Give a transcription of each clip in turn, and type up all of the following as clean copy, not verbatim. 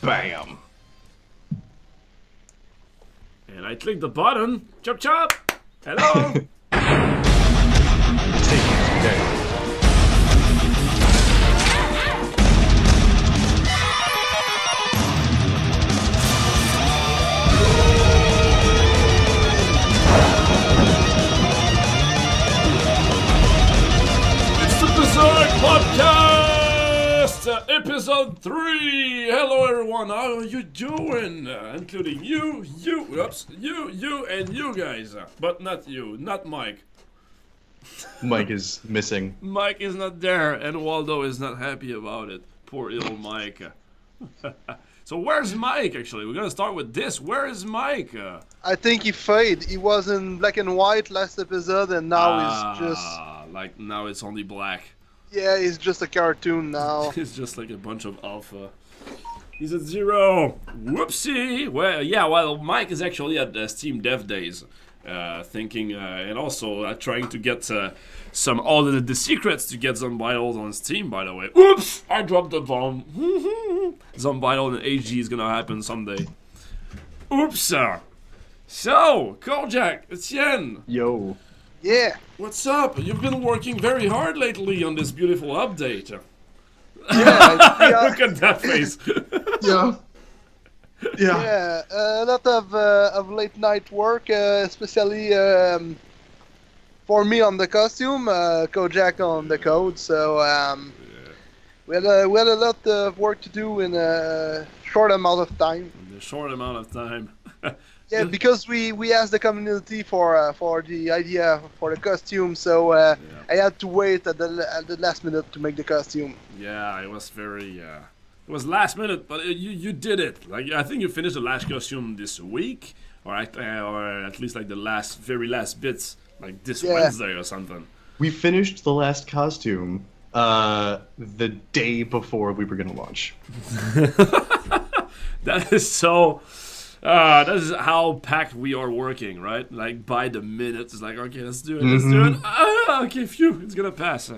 Bam. And I click the button. Chop chop. Hello. It's taking us today. It's the Berzerk Podcast Episode 3. Hello everyone, how are you doing? Including you, and you guys. But not you, not Mike. Mike is missing. Mike is not there, and Waldo is not happy about it. Poor little Mike. So where's Mike, actually? We're gonna start with this. Where is Mike? I think he faded. He was in black and white last episode, and now he's just... Like, now it's only black. Yeah, he's just a cartoon now. It's just like a bunch of alpha. He's at 0. Whoopsie. Well, Mike is actually at Steam Dev Days, thinking and also trying to get all the secrets to get Zombital on Steam. By the way, oops, I dropped the bomb. Zombital and HG is gonna happen someday. Oops. So, Kojak, Etienne. Yo. Yeah. What's up? You've been working very hard lately on this beautiful update. Yeah. Look at that face. Yeah. Yeah, a lot of late night work, especially for me on the costume, Kojak on the code. So we had a lot of work to do in a short amount of time. In a short amount of time. Yeah, because we asked the community for the idea for the costume, so I had to wait at the last minute to make the costume. Yeah, it was very. It was last minute, but you did it. Like, I think you finished the last costume this week, or at least like the very last bits, like this Wednesday or something. We finished the last costume the day before we were gonna launch. That is so. That is how packed we are working, right? Like, by the minute, it's like, okay, let's do it, let's do it. Okay, phew, it's gonna pass.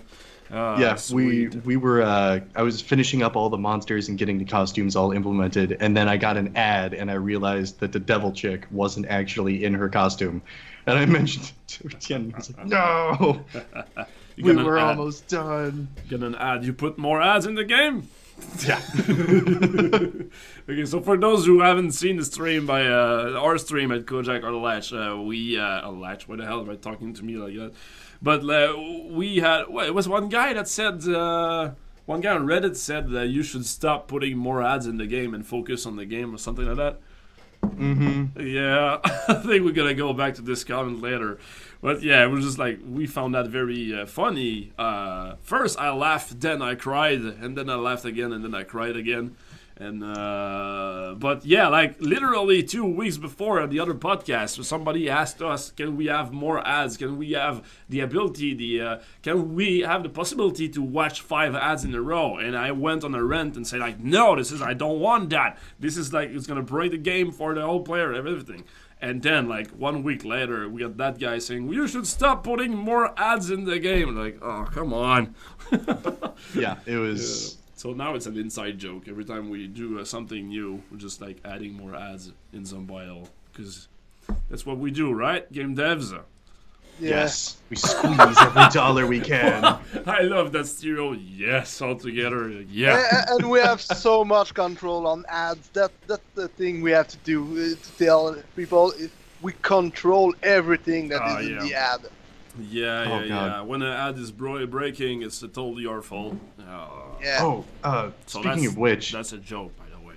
Yeah, sweet. we were. I was finishing up all the monsters and getting the costumes all implemented, and then I got an ad, and I realized that the devil chick wasn't actually in her costume, and I mentioned it to Etienne. I was like, no, we were almost done. Get an ad. You put more ads in the game. Yeah. Okay, so for those who haven't seen the stream by our stream at Kojak or Latch, Latch. Why the hell am I talking to me like that? But we had. Well, it was one guy that said. One guy on Reddit said that you should stop putting more ads in the game and focus on the game or something like that. Mm-hmm. Yeah, I think we're gonna go back to this comment later. But yeah, it was just like, we found that very funny. First I laughed, then I cried, and then I laughed again, and then I cried again. And but yeah, like literally 2 weeks before the other podcast, somebody asked us, can we have more ads? Can we have the ability, can we have the possibility to watch 5 ads in a row? And I went on a rant and said like, no, I don't want that. This is like, it's gonna break the game for the whole player and everything. And then, like, 1 week later, we got that guy saying, well, you should stop putting more ads in the game. Like, oh, come on. Yeah, it was... So now it's an inside joke. Every time we do something new, we're just, like, adding more ads in Zombital. Because that's what we do, right? Game devs. Yeah. Yes, we squeeze every dollar we can. I love that stereo. Yes, all together. Yeah. And we have so much control on ads. That's the thing we have to do, to tell people. We control everything that is in the ad. Yeah. When an ad is breaking, it's totally your fault. Yeah. Oh, speaking of which... That's a joke, by the way.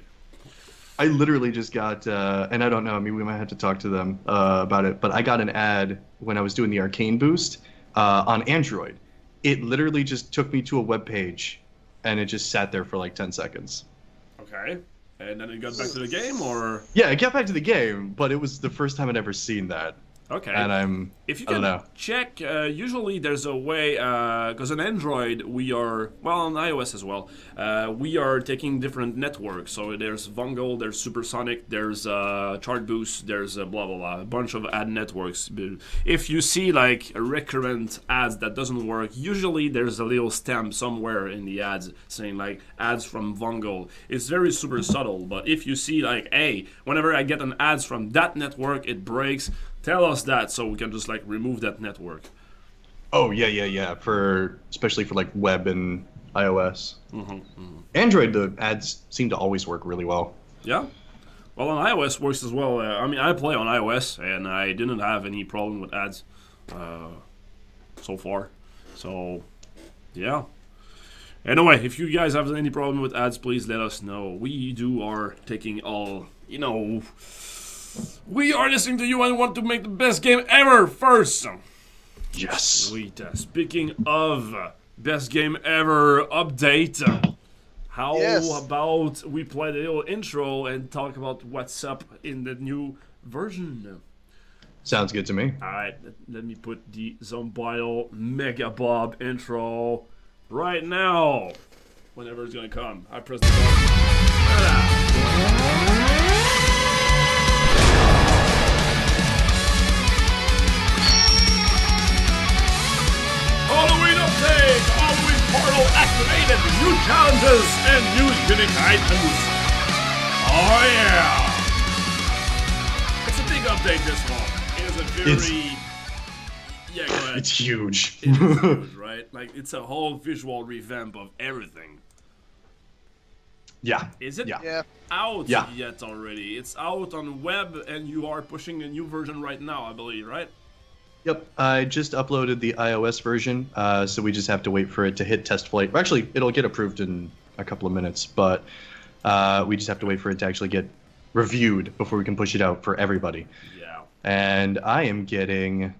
I literally just got, and I don't know, I mean, we might have to talk to them about it, but I got an ad when I was doing the Arcane Boost on Android. It literally just took me to a web page, and it just sat there for like 10 seconds. Okay. And then it got back to the game, or? Yeah, it got back to the game, but it was the first time I'd ever seen that. Okay. And if you I don't can know. check, usually there's a way, because on Android on iOS as well, we are taking different networks. So there's Vungle, there's Supersonic, there's Chartboost, there's blah blah blah, a bunch of ad networks. If you see like a recurrent ads that doesn't work, usually there's a little stamp somewhere in the ads saying like ads from Vungle. It's very super subtle, but if you see like, hey, whenever I get an ads from that network, it breaks. Tell us that so we can just like remove that network. Oh yeah. Especially for like web and iOS. Android, the ads seem to always work really well. Yeah. Well, on iOS works as well. I mean, I play on iOS and I didn't have any problem with ads so far. So, yeah. Anyway, if you guys have any problem with ads, please let us know. We are taking all, we are listening to you and want to make the best game ever first. Yes. Sweet. Speaking of best game ever update, how about we play the little intro and talk about what's up in the new version? Sounds good to me. Alright, let me put the Zombile Mega Bob intro right now. Whenever it's gonna come. I press the button. Halloween update! Halloween portal activated! New challenges and new unique items! Oh yeah! It's a big update this one. It is a very... Yeah, go ahead. It's huge. It is huge, right? Like, it's a whole visual revamp of everything. Yeah. Is it out yet already? It's out on web and you are pushing a new version right now, I believe, right? Yep, I just uploaded the iOS version, so we just have to wait for it to hit test flight. Actually, it'll get approved in a couple of minutes, but we just have to wait for it to actually get reviewed before we can push it out for everybody. Yeah. And I am getting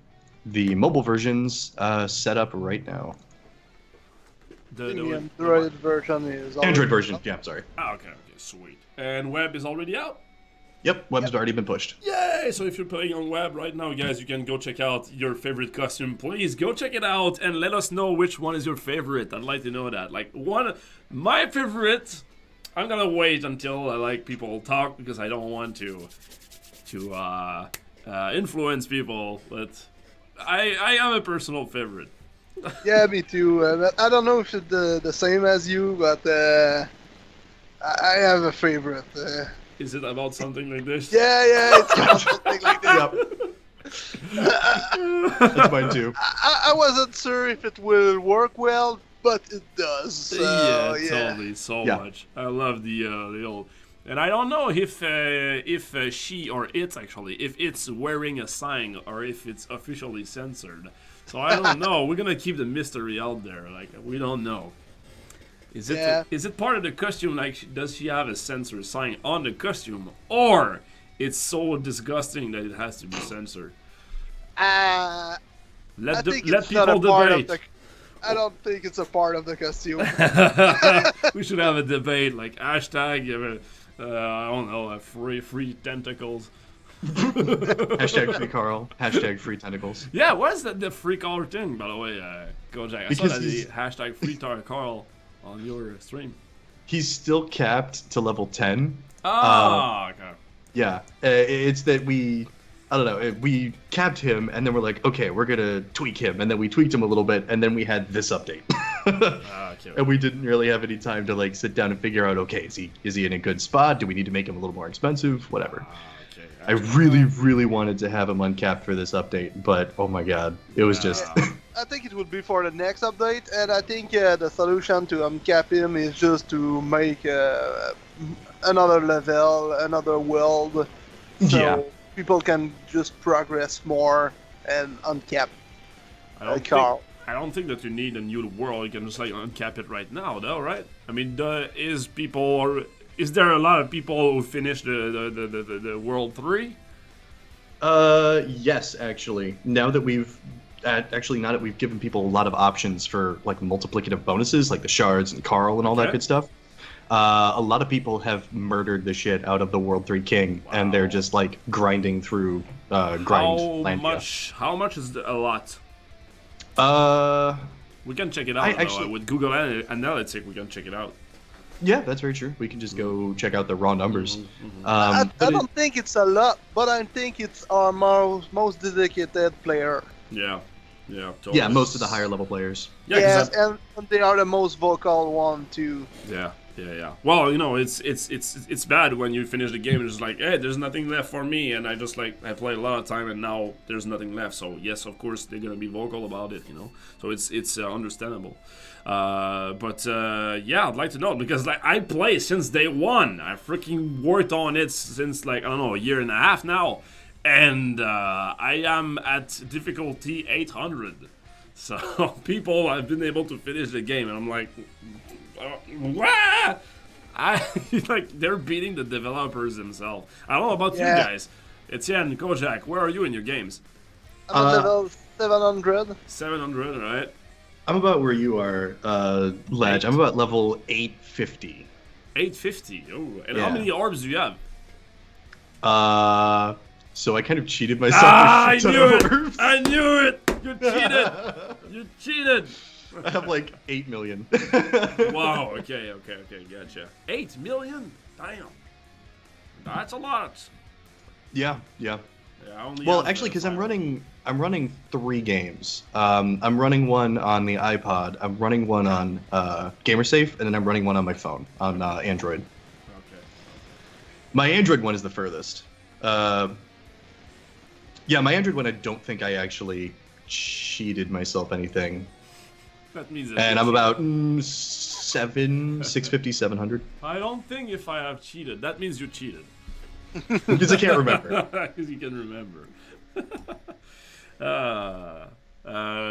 the mobile versions set up right now. The Android version is Android version, yeah, sorry. Okay, sweet. And web is already out? Yep, web's already been pushed. Yay! So if you're playing on web right now, guys, you can go check out your favorite costume. Please go check it out and let us know which one is your favorite. I'd like to know that. Like, my favorite, I'm gonna wait until people talk because I don't want to influence people, but I am a personal favorite. Yeah, me too. I don't know if it's the same as you, but I have a favorite. Is it about something like this? Yeah, it's about something like this. That's mine too. I wasn't sure if it will work well, but it does. So, totally, much. I love the old... And I don't know if she or it actually, if it's wearing a sign or if it's officially censored. So I don't know. We're gonna keep the mystery out there. Like, we don't know. Is it part of the costume? Like, does she have a censor sign on the costume, or it's so disgusting that it has to be censored? Let people debate. I don't think it's a part of the costume. We should have a debate, like hashtag. I don't know, free tentacles. Hashtag free Carl. Hashtag free tentacles. Yeah, what's the free Carl thing, by the way, Kojak? I saw that the hashtag free Carl on your stream. He's still capped to level 10. Okay. Yeah, it's that we capped him, and then we're like, okay, we're gonna tweak him, and then we tweaked him a little bit, and then we had this update. Okay. And we didn't really have any time to like sit down and figure out, okay, is he in a good spot? Do we need to make him a little more expensive? Whatever. Okay. I really wanted to have him uncapped for this update, but oh my god, it was just... I think it would be for the next update, and I think the solution to uncap him is just to make another level, another world, so people can just progress more and uncap Carl. I don't think that you need a new world. You can just like uncap it right now, though, right? I mean, is there a lot of people who finished the World 3? Yes, actually. Now that we've given people a lot of options for like multiplicative bonuses, like the shards and Carl and all that good stuff. A lot of people have murdered the shit out of the World 3 King, and they're just like grinding through Grindlandia. How much is a lot? We can check it out. Actually, with Google Analytics, we can check it out. Yeah, that's very true. We can just go check out the raw numbers. I don't think it's a lot, but I think it's our most dedicated player. Yeah, totally. Yeah, most of the higher level players. Yeah, and they are the most vocal one too. Yeah. Well, it's bad when you finish the game and it's like, hey, there's nothing left for me, and I played a lot of time and now there's nothing left. So yes, of course they're gonna be vocal about it, So it's understandable. Yeah, I'd like to know because I play since day one. I freaking worked on it since a year and a half now, and I am at difficulty 800. So people have been able to finish the game, and I'm like. They're beating the developers themselves. I don't know about you guys. Etienne, Kojak, where are you in your games? I'm at level 700. 700, right? I'm about where you are, Ledge. I'm about level 850. 850? Oh, and how many orbs do you have? So I kind of cheated myself. I knew it! You cheated! You cheated! I have 8 million. Wow, okay, gotcha. 8 million? Damn. That's a lot. Yeah. Only well, actually, because I'm running 3 games. I'm running one on the iPod, I'm running one on GamerSafe, and then I'm running one on my phone, on Android. Okay. My Android one is the furthest. My Android one, I don't think I actually cheated myself anything. That means and I'm about 650, 700. I don't think if I have cheated. That means you cheated. Because I can't remember. Because you can remember.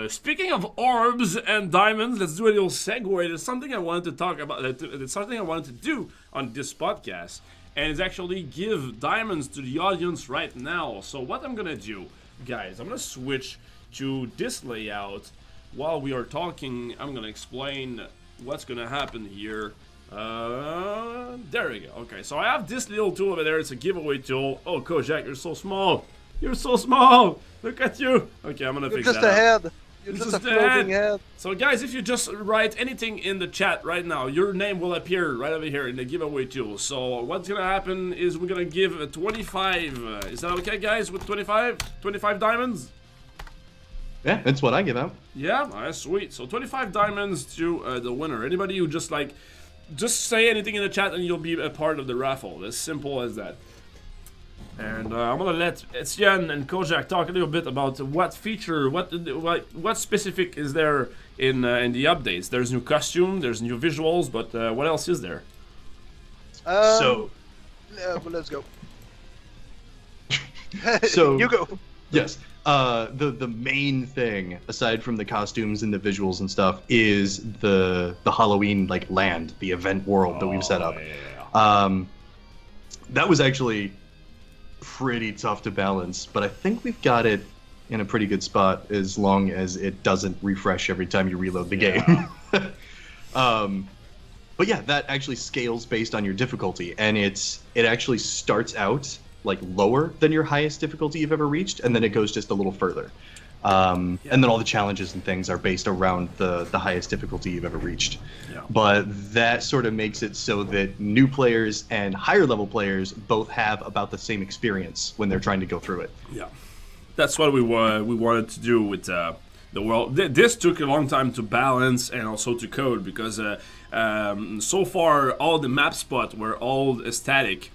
Speaking of orbs and diamonds, let's do a little segue. There's something I wanted to talk about. It's something I wanted to do on this podcast. And it's actually give diamonds to the audience right now. So what I'm going to do, guys, I'm going to switch to this layout. While we are talking, I'm going to explain what's going to happen here. There we go. Okay, so I have this little tool over there. It's a giveaway tool. Oh, Kojak, you're so small. You're so small. Look at you. Okay, I'm going to fix that. You're just a head. You're just a floating head. So, guys, if you just write anything in the chat right now, your name will appear right over here in the giveaway tool. So, what's going to happen is we're going to give 25. Is that okay, guys, with 25? 25 diamonds? Yeah, that's what I give out. Yeah, that's sweet. So 25 diamonds to the winner. Anybody who just say anything in the chat and you'll be a part of the raffle. As simple as that. And I'm gonna let Etienne and Kojak talk a little bit about what feature, what specific is there in the updates. There's new costume, there's new visuals, but what else is there? Let's go. So you go. Yes. The main thing, aside from the costumes and the visuals and stuff, is the Halloween land, the event world that we've set up. Yeah. That was actually pretty tough to balance, but I think we've got it in a pretty good spot as long as it doesn't refresh every time you reload the game. But yeah, that actually scales based on your difficulty, and it actually starts out lower than your highest difficulty you've ever reached, and then it goes just a little further. And then all the challenges and things are based around the highest difficulty you've ever reached. Yeah. But that sort of makes it so that new players and higher level players both have about the same experience when they're trying to go through it. Yeah, that's what we wanted to do with the world. This took a long time to balance and also to code because so far all the map spots were all static.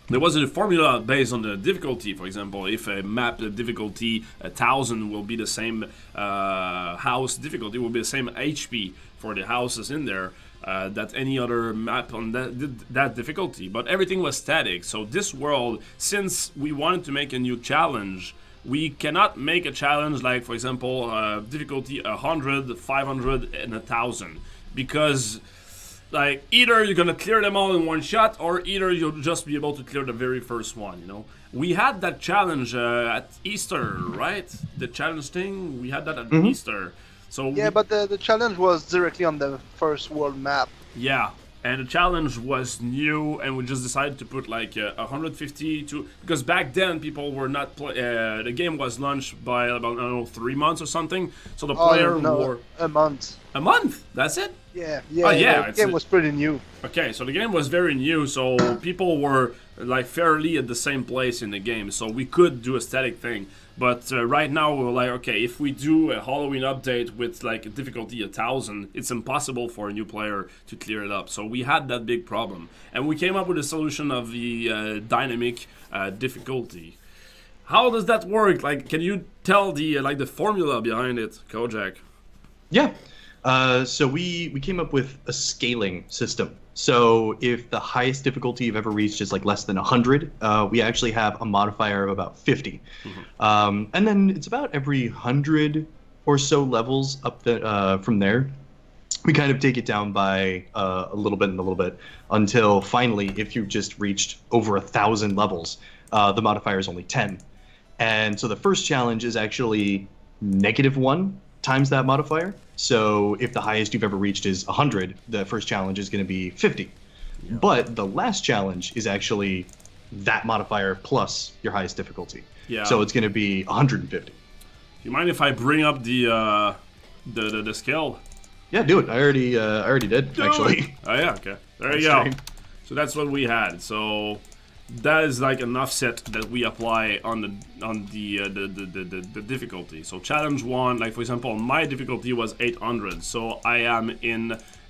There wasn't a formula based on the difficulty. For example, if a map difficulty 1000 will be the same house difficulty, will be the same HP for the houses in there that any other map on that difficulty. But everything was static. So this world, since we wanted to make a new challenge, we cannot make a challenge like, for example, difficulty 100, 500, and 1000, because either you're gonna clear them all in one shot, or either you'll just be able to clear the very first one. We had that challenge at Easter, right? The challenge thing, we had that at Easter. So but the challenge was directly on the first world map. Yeah, and the challenge was new, and we just decided to put like 150 to, because back then people were not the game was launched by about, I don't know, 3 months or something, so the player were a month. A month? That's it? Yeah. The game was pretty new. Okay, so the game was very new, so people were like fairly at the same place in the game, so we could do a static thing. But right now we're like, okay, if we do a Halloween update with like a difficulty 1000, it's impossible for a new player to clear it up. So we had that big problem, and we came up with a solution of the dynamic difficulty. How does that work? Like, can you tell the like the formula behind it, Kojak? Yeah. So we came up with a scaling system. So if the highest difficulty you've ever reached is like less than 100, we actually have a modifier of about 50. Mm-hmm. And then it's about every 100 or so levels up from there. We kind of take it down by a little bit and a little bit until finally, if you just reached over 1,000 levels, the modifier is only 10. And so the first challenge is actually -1 times that modifier. So if the highest you've ever reached is 100, the first challenge is going to be 50. Yeah. But the last challenge is actually that modifier plus your highest difficulty. Yeah. So it's going to be 150. Do you mind if I bring up the scale? Yeah, do it. I already did, actually. Oh yeah, okay. There you go. So that's what we had. So that is like an offset that we apply on the difficulty. So challenge 1, like for example, my difficulty was 800, so I am in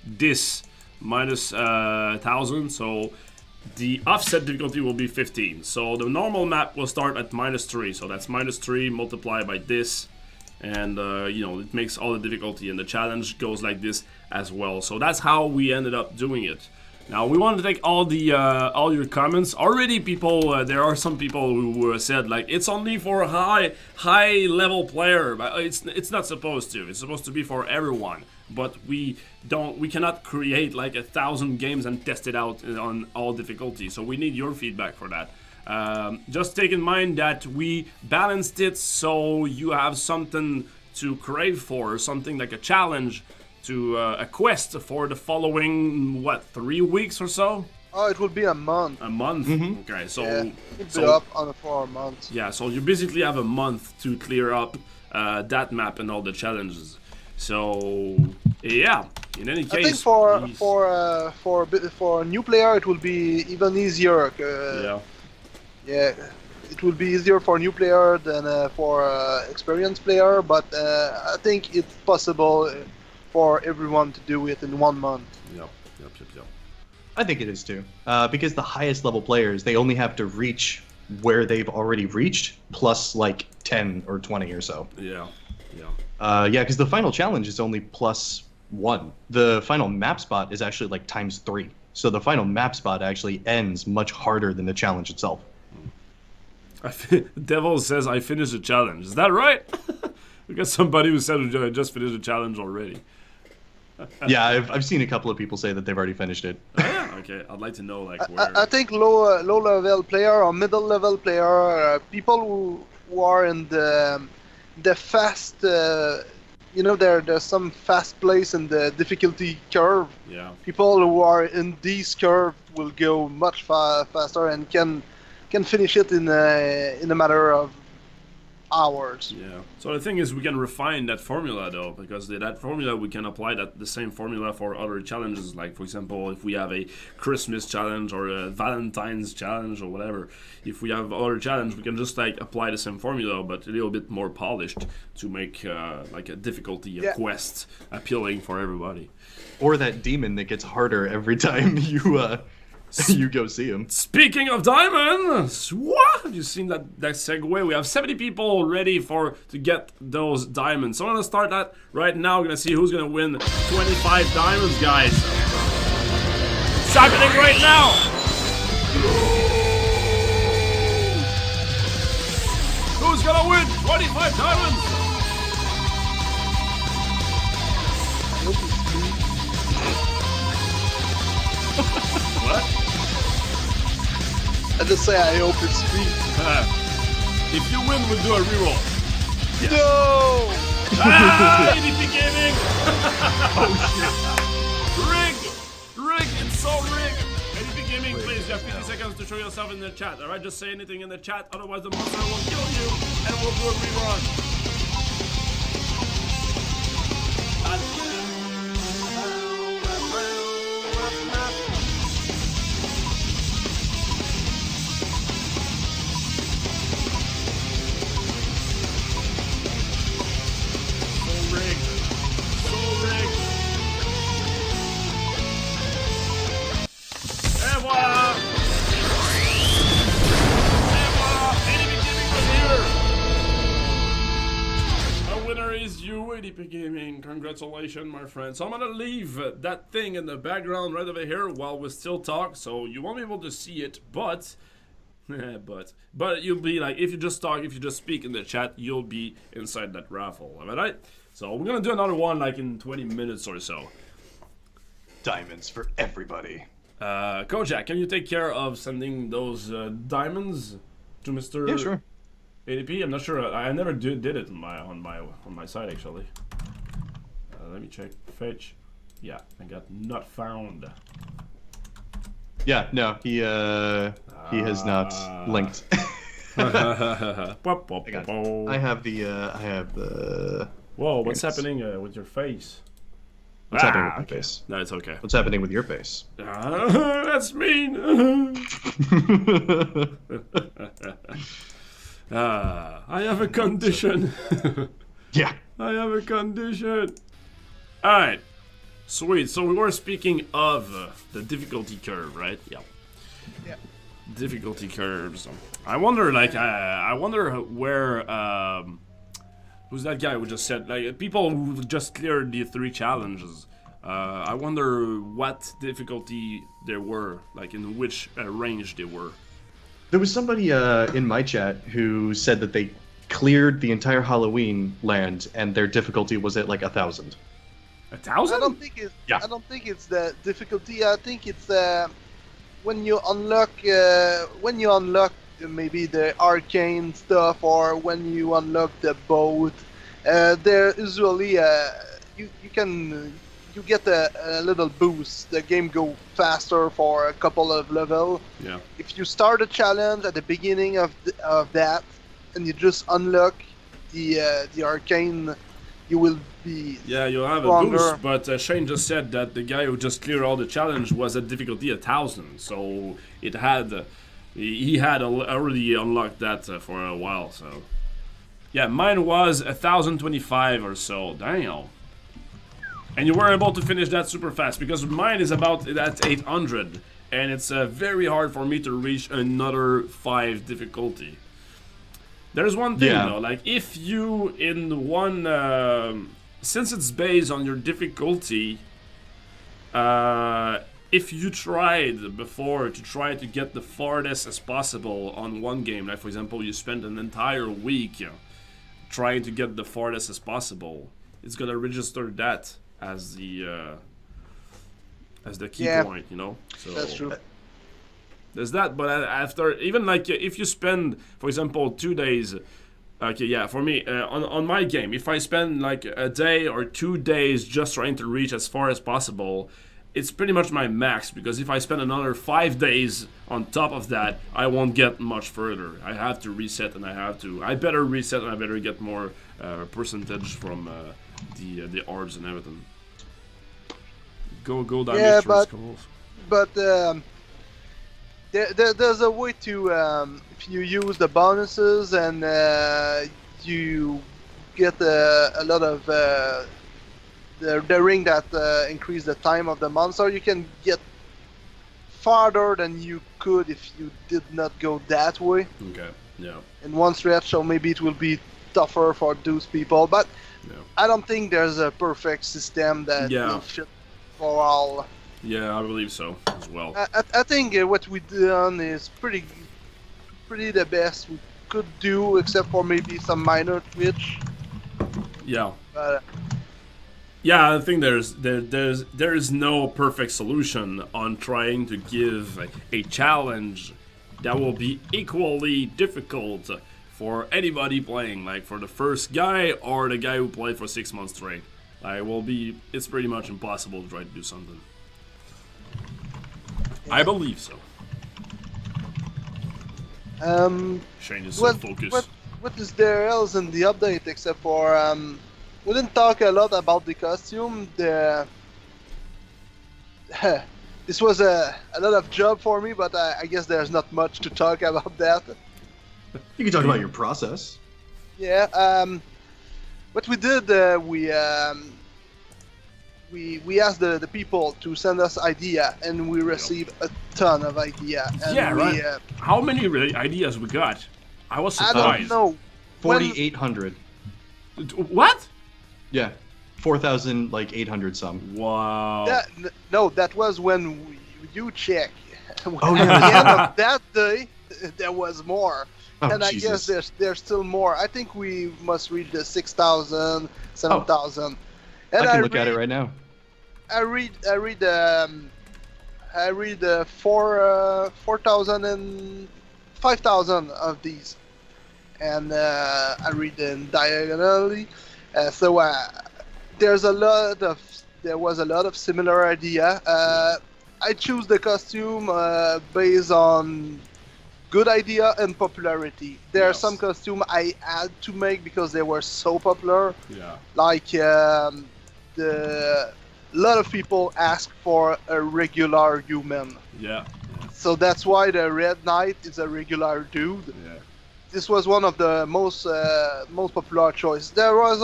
this minus 1000, so the offset difficulty will be 15. So the normal map will start at -3, so that's -3 multiplied by this, and it makes all the difficulty, and the challenge goes like this as well. So that's how we ended up doing it. Now we want to take all your comments. Already, people, there are some people who said like it's only for a high level player, but it's not supposed to. It's supposed to be for everyone. But we cannot create like 1,000 games and test it out on all difficulties. So we need your feedback for that. Just take in mind that we balanced it so you have something to crave for, something like a challenge. To a quest for the following 3 weeks or so? Oh, it will be a month. A month. Mm-hmm. Okay, so it'll be up on for a month. Yeah, so you basically have a month to clear up that map and all the challenges. So yeah, in any case, I think for a new player it will be even easier. Yeah, it will be easier for a new player than for an experienced player, but I think it's possible for everyone to do it in 1 month. Yep. I think it is too. Because the highest level players, they only have to reach where they've already reached, plus like 10 or 20 or so. Yeah. Because the final challenge is only +1. The final map spot is actually like ×3. So the final map spot actually ends much harder than the challenge itself. Devil says, I finished the challenge. Is that right? We got somebody who said I just finished the challenge already. Yeah, I've seen a couple of people say that they've already finished it. Okay, I'd like to know like where. I think low level player or middle level player, people who are in the fast, there's some fast place in the difficulty curve. Yeah. People who are in this curve will go much faster and can finish it in a matter of hours. Yeah. So the thing is, we can refine that formula though, because that formula we can apply the same formula for other challenges. Like for example, if we have a Christmas challenge or a Valentine's challenge or whatever, if we have other challenge, we can just like apply the same formula, but a little bit more polished to make like a difficulty, a quest appealing for everybody. Or that demon that gets harder every time you go see him. Speaking of diamonds, what? Have you seen that segue? We have 70 people ready to get those diamonds. So I'm gonna start that right now. We're gonna see who's gonna win 25 diamonds, guys. It's happening right now. Who's gonna win 25 diamonds? What? I just say I hope it's me. If you win, we'll do a reroll. Yes. No! ADP Gaming! Oh shit. Rig, it's So rigged. ADP Gaming, please, you have 50 seconds to show yourself in the chat. Alright, just say anything in the chat, otherwise the monster will kill you, and we'll do a rerun. ADP Gaming, congratulations, my friend. So I'm gonna leave that thing in the background right over here while we still talk, so you won't be able to see it, but you'll be like, if you just talk, if you just speak in the chat, you'll be inside that raffle. Am I right? So we're gonna do another one like in 20 minutes or so. Diamonds for everybody. Kojak, can you take care of sending those diamonds to Mr. Yeah, sure. ADP? I'm not sure. I never did it on my side actually. Let me check. Fetch. Yeah, I got not found. Yeah, no, he has not linked. I have the. Whoa! What's happening with your face? What's happening with my face? No, it's okay. What's happening with your face? That's mean. I have a condition. Yeah. I have a condition. Alright. Sweet. So we were speaking of the difficulty curve, right? Yeah. Yeah. Difficulty curves. I wonder, I wonder where, who's that guy who just said, like, people who just cleared the 3 challenges. I wonder what difficulty there were, like in which range they were. There was somebody in my chat who said that they cleared the entire Halloween land and their difficulty was at like 1,000. 1,000? I don't think it's. Yeah. I don't think it's the difficulty. I think it's when you unlock maybe the arcane stuff, or when you unlock the boat. There usually you get a little boost. The game go faster for a couple of levels. Yeah. If you start a challenge at the beginning of that, and you just unlock the arcane, you will be. Yeah, you'll have stronger. a boost. But Shane just said that the guy who just cleared all the challenge was at difficulty 1,000. So it had he had already unlocked that for a while. So yeah, mine was 1,025 or so. Damn. And you were able to finish that super fast, because mine is about at 800, and it's very hard for me to reach another 5 difficulty. There's one thing though, like if you in one, since it's based on your difficulty, if you tried before to try to get the farthest as possible on one game, like for example you spent an entire week trying to get the farthest as possible, it's gonna register that as the key point, you know. So That's true. There's that, but after, even like if you spend, for example, 2 days, okay, yeah, for me on my game, if I spend like a day or 2 days just trying to reach as far as possible, it's pretty much my max, because if I spend another 5 days on top of that, I won't get much further. I have to reset, and I better reset, and I better get more percentage from the orbs and everything. Go down. Yeah, but there's a way to if you use the bonuses and you get a lot of the ring that increase the time of the monster, you can get farther than you could if you did not go that way. Okay. Yeah. In one stretch, so maybe it will be tougher for those people, but I don't think there's a perfect system that will fit for all. Yeah, I believe so as well. I think what we done is pretty the best we could do, except for maybe some minor twitch. Yeah. But, yeah, I think there is no perfect solution on trying to give a challenge that will be equally difficult for anybody playing, like for the first guy or the guy who played for 6 months straight. It's pretty much impossible to try to do something. I believe so. Shane is so focused. What is there else in the update except for we didn't talk a lot about the costume. This was a lot of job for me, but I guess there's not much to talk about that. You can talk about your process. Yeah. What we did, we asked the people to send us idea, and we received a ton of idea. And yeah, right. How many ideas we got? I was surprised. I don't know. 4,800. What? Yeah, 4,800 some. Wow. That was when you check. Oh, At the end of that day, there was more. Oh, and I Jesus. guess there's still more. I think we must reach the 6,000, 7,000. I can look at it right now. I read 4,000 and 5,000 of these, and I read them diagonally. So there was a lot of similar idea. I choose the costume based on good idea and popularity. There are some costume I had to make because they were so popular. Yeah. Like a lot of people ask for a regular human. Yeah. So that's why the Red Knight is a regular dude. Yeah. This was one of the most popular choice. There was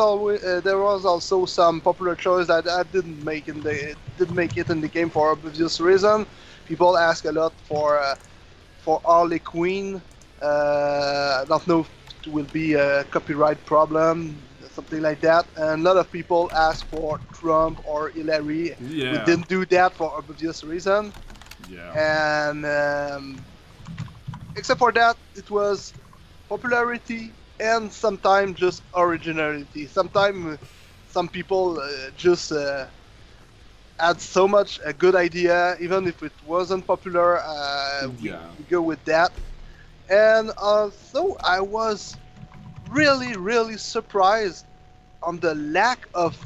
also some popular choice that I didn't make it in the game for obvious reason. People ask a lot for Harley Quinn. I don't know if it will be a copyright problem, something like that. And a lot of people ask for Trump or Hillary. Yeah. We didn't do that for obvious reason. Yeah. And except for that, it was popularity and sometimes just originality. Sometimes some people just had so much a good idea, even if it wasn't popular. We go with that. And so I was really surprised on the lack of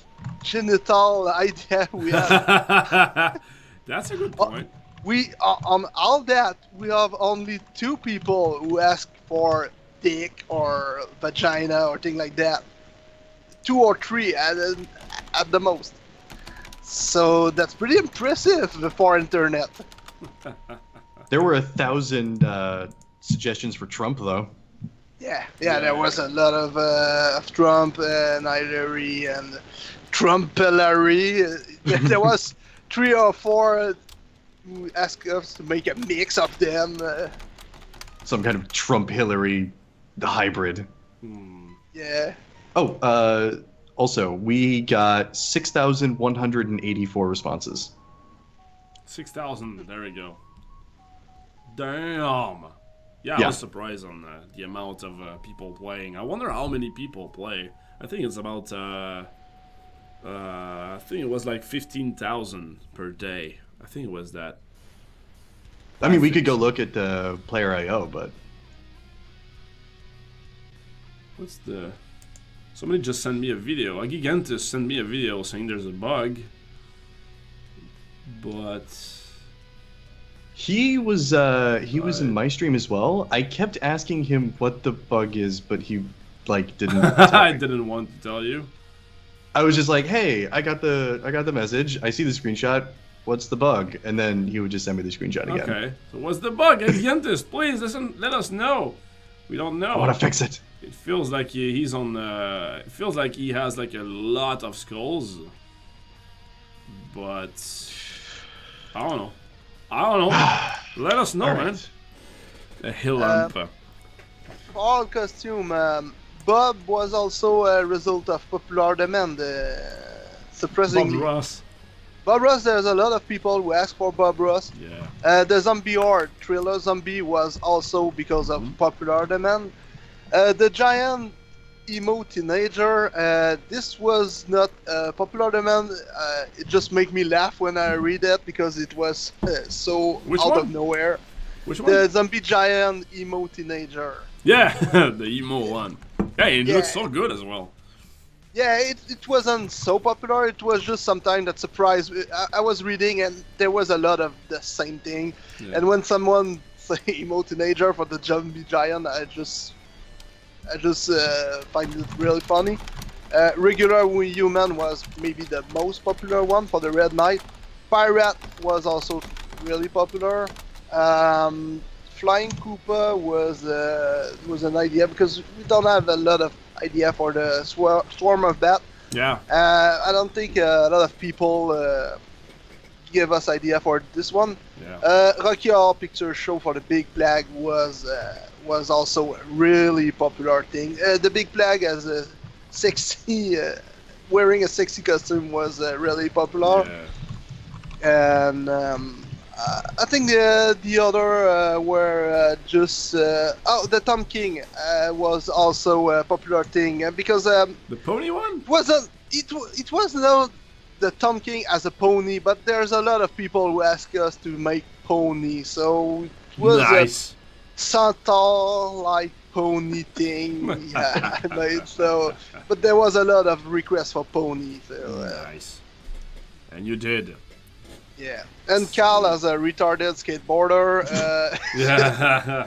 genital idea we have. That's a good point. We on all that we have only 2 people who ask for dick or vagina or thing like that. 2 or 3 at the most. So that's pretty impressive for internet. There were 1,000 suggestions for Trump, though. Yeah, there was a lot of Trump and Hillary and Trump Hillary. There was 3 or 4 who asked us to make a mix of them. Some kind of Trump Hillary hybrid. Yeah. Oh, also, we got 6,184 responses. 6,000. There we go. Damn. Yeah, I was surprised on the amount of people playing. I wonder how many people play. I think it's about. I think it was like 15,000 per day. I think it was that. I mean, we could go look at the player IO, but what's the? Somebody just sent me a video. Like Gigantus sent me a video saying there's a bug, but he was in my stream as well. I kept asking him what the bug is, but he didn't. I didn't want to tell you. I was just like, hey, I got the message. I see the screenshot. What's the bug? And then he would just send me the screenshot again. Okay. So what's the bug? Gigantus, please let us know. We don't know. I want to fix it. It feels like he's on. It feels like he has like a lot of skulls, but I don't know. Let us know, man. A hill lamp. For all costume, Bob was also a result of popular demand. Surprisingly, Bob Ross. Bob Ross, there's a lot of people who ask for Bob Ross. Yeah. The Zombie Horde Thriller Zombie was also because of popular demand. The Giant Emo Teenager, this was not popular demand. It just made me laugh when I read it because it was so of nowhere. Which one? The Zombie Giant Emo Teenager. Yeah, the emo one. Hey, it looks so good as well. Yeah, it wasn't so popular. It was just something that surprised me. I was reading and there was a lot of the same thing. Yeah. And when someone say emo teenager for the Jumpy Giant, I just find it really funny. Regular Human was maybe the most popular one for the Red Knight. Pirate was also really popular. Flying Koopa was an idea because we don't have a lot of idea for the Swarm of Bat. Yeah. I don't think a lot of people give us idea for this one. Yeah. Rocky Horror Picture Show for the Big Plague was also a really popular thing. The Big Plague as a sexy, wearing a sexy costume was really popular. Yeah. And I think the other were just the Tom King was also a popular thing because The pony one? it was not the Tom King as a pony, but there's a lot of people who ask us to make pony, so it was Nice. a Santa-like pony thing. Yeah, I made so, but there was a lot of requests for pony. So Nice. And you did. yeah, and Carl as a retarded skateboarder. Yeah.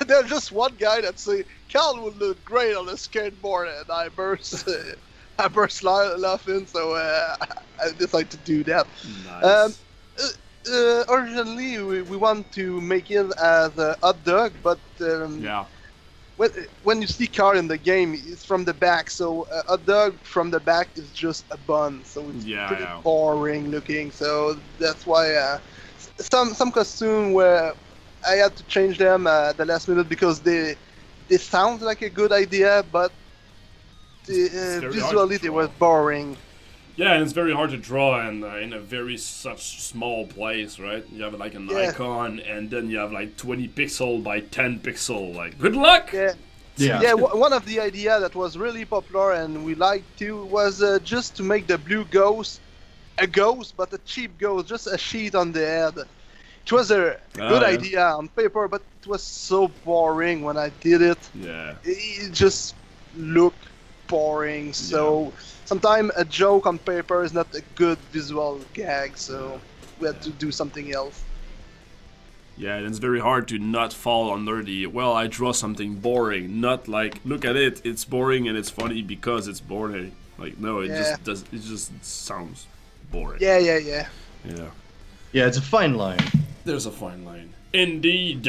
There's just one guy that say Carl would look great on a skateboard, and I burst laughing. So I decided to do that. Nice. Originally, we want to make it as a hot dog, but Yeah. when you see Carl in the game, it's from the back. So a hot dog from the back is just a bun. So it's pretty Yeah. boring looking. So that's why some costume where I had to change them at the last minute because they sound like a good idea, but very hard to visually they draw. were boring. Yeah, and it's very hard to draw and in a very such small place, right? You have like an Yeah. icon, and then you have like 20 pixel by 10 pixel. Like, good luck. Yeah. Yeah. Yeah, one of the idea that was really popular and we liked too was just to make the blue ghost a ghost, but a cheap ghost, just a sheet on the head. It was a good yeah. idea on paper, but it was so boring when I did it. Yeah. It just looked boring. So sometimes a joke on paper is not a good visual gag. So we had to do something else. Yeah, and it's very hard to not fall under the, well, I draw something boring. Not like, look at it, it's boring and it's funny because it's boring. Like, no, it just sounds boring. Yeah. Yeah. Yeah, it's a fine line. There's a fine line. Indeed.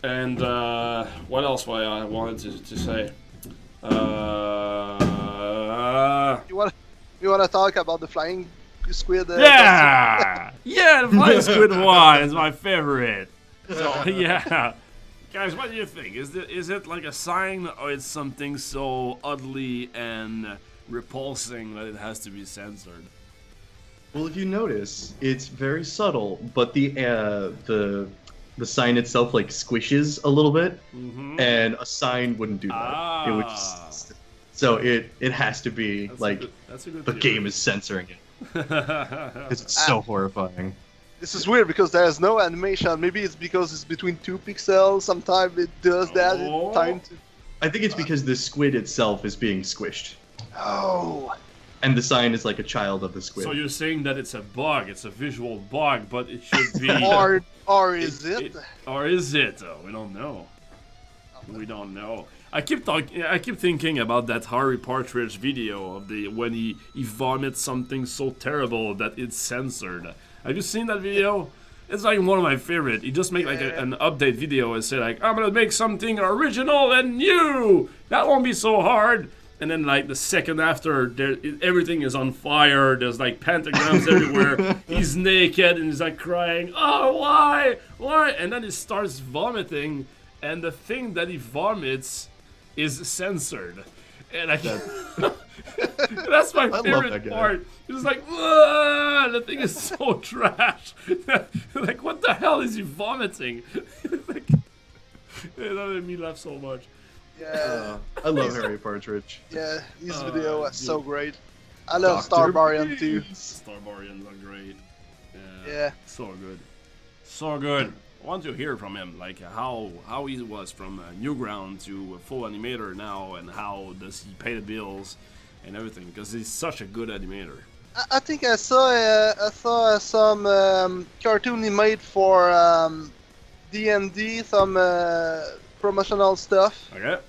And what else I wanted to say? You want to talk about the flying squid? Yeah! Yeah, the flying squid one is my favorite. So, yeah. Guys, what do you think? Is it like a sign, or it's something so ugly and repulsing that it has to be censored? Well, if you notice, it's very subtle, but the sign itself like squishes a little bit, and a sign wouldn't do that. It would just, so it has to be That's a good the theory. game is censoring it because it's so horrifying. This is weird because there's no animation. Maybe it's because it's between 2 pixels. Sometimes it does that. Oh. In time to. I think it's because the squid itself is being squished, Oh. and the sign is like a child of the squid. So you're saying that it's a bug, it's a visual bug, but it should be... Or is it? Or is it? Oh, we don't know. We don't know. I keep thinking about that Harry Partridge video of when he vomits something so terrible that it's censored. Have you seen that video? It's like one of my favorite. He just make like an update video and say like, I'm gonna make something original and new. That won't be so hard. And then like the second after, everything is on fire. There's like pentagrams everywhere. He's naked and he's like crying. Oh, why? And then he starts vomiting, and the thing that he vomits is censored. And that's my favorite part. It's like, the thing is so trash. Like, what the hell is he vomiting? Like, that made me laugh so much. Yeah. I love Harry Partridge. Yeah, his video was so great. I love Starbarian too. Starbarians are great. Yeah. So good. So good. I want to hear from him, like how he was from Newground to a full animator now, and how does he pay the bills, and everything because he's such a good animator. I think I saw some cartoon he made for D&D, some promotional stuff. Okay.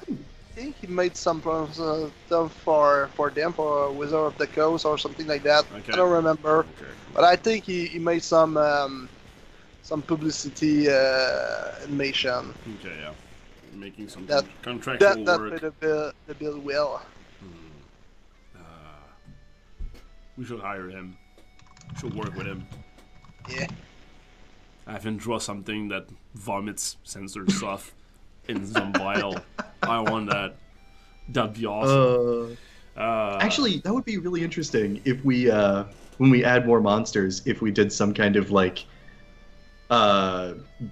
I think he made some promotional stuff for them, for Wizard of the Coast or something like that. Okay. I don't remember, Okay. but I think he made some publicity animation. Okay, yeah. Making some That- contractual That work. paid the bill well. We should hire him. Should work with him. Yeah. Have him draw something that vomits censored stuff in some vial. I want that. That'd be awesome. Actually, that would be really interesting if we, when we add more monsters, if we did some kind of like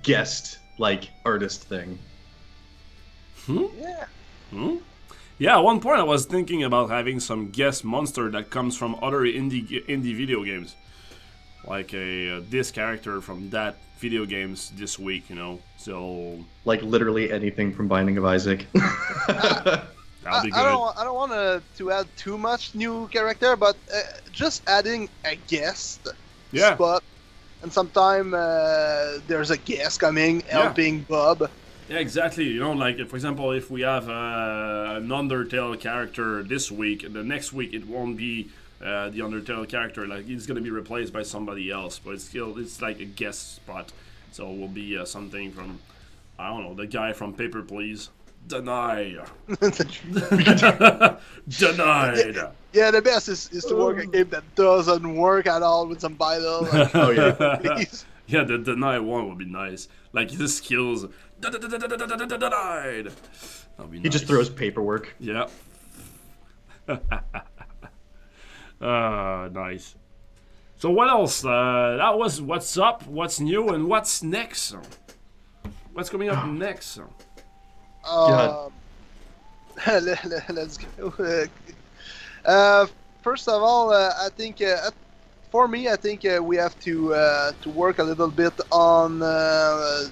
guest like artist thing. Yeah. Yeah, at one point I was thinking about having some guest monster that comes from other indie video games. Like this character from that video games this week, you know. So Like literally anything from Binding of Isaac. that'll be good. I don't want to add too much new character, but just adding a guest spot, and sometime there's a guest coming helping Bob. Yeah, exactly. You know, like for example, if we have an Undertale character this week, and the next week it won't be the Undertale character. Like he's gonna be replaced by somebody else, but it's like a guest spot. So it will be something from, I don't know, the guy from Paper Please. Denied. Denied. Yeah, the best is to work a game that doesn't work at all with some vital. Like, Oh yeah. please. Yeah, the deny one would be nice. Like his skills. Denied. That'll be He just throws paperwork. Yeah. Nice. So what else? That was what's up, what's new, and what's next. What's coming up next? Let's go. First of all, I think for me, I think we have to work a little bit on the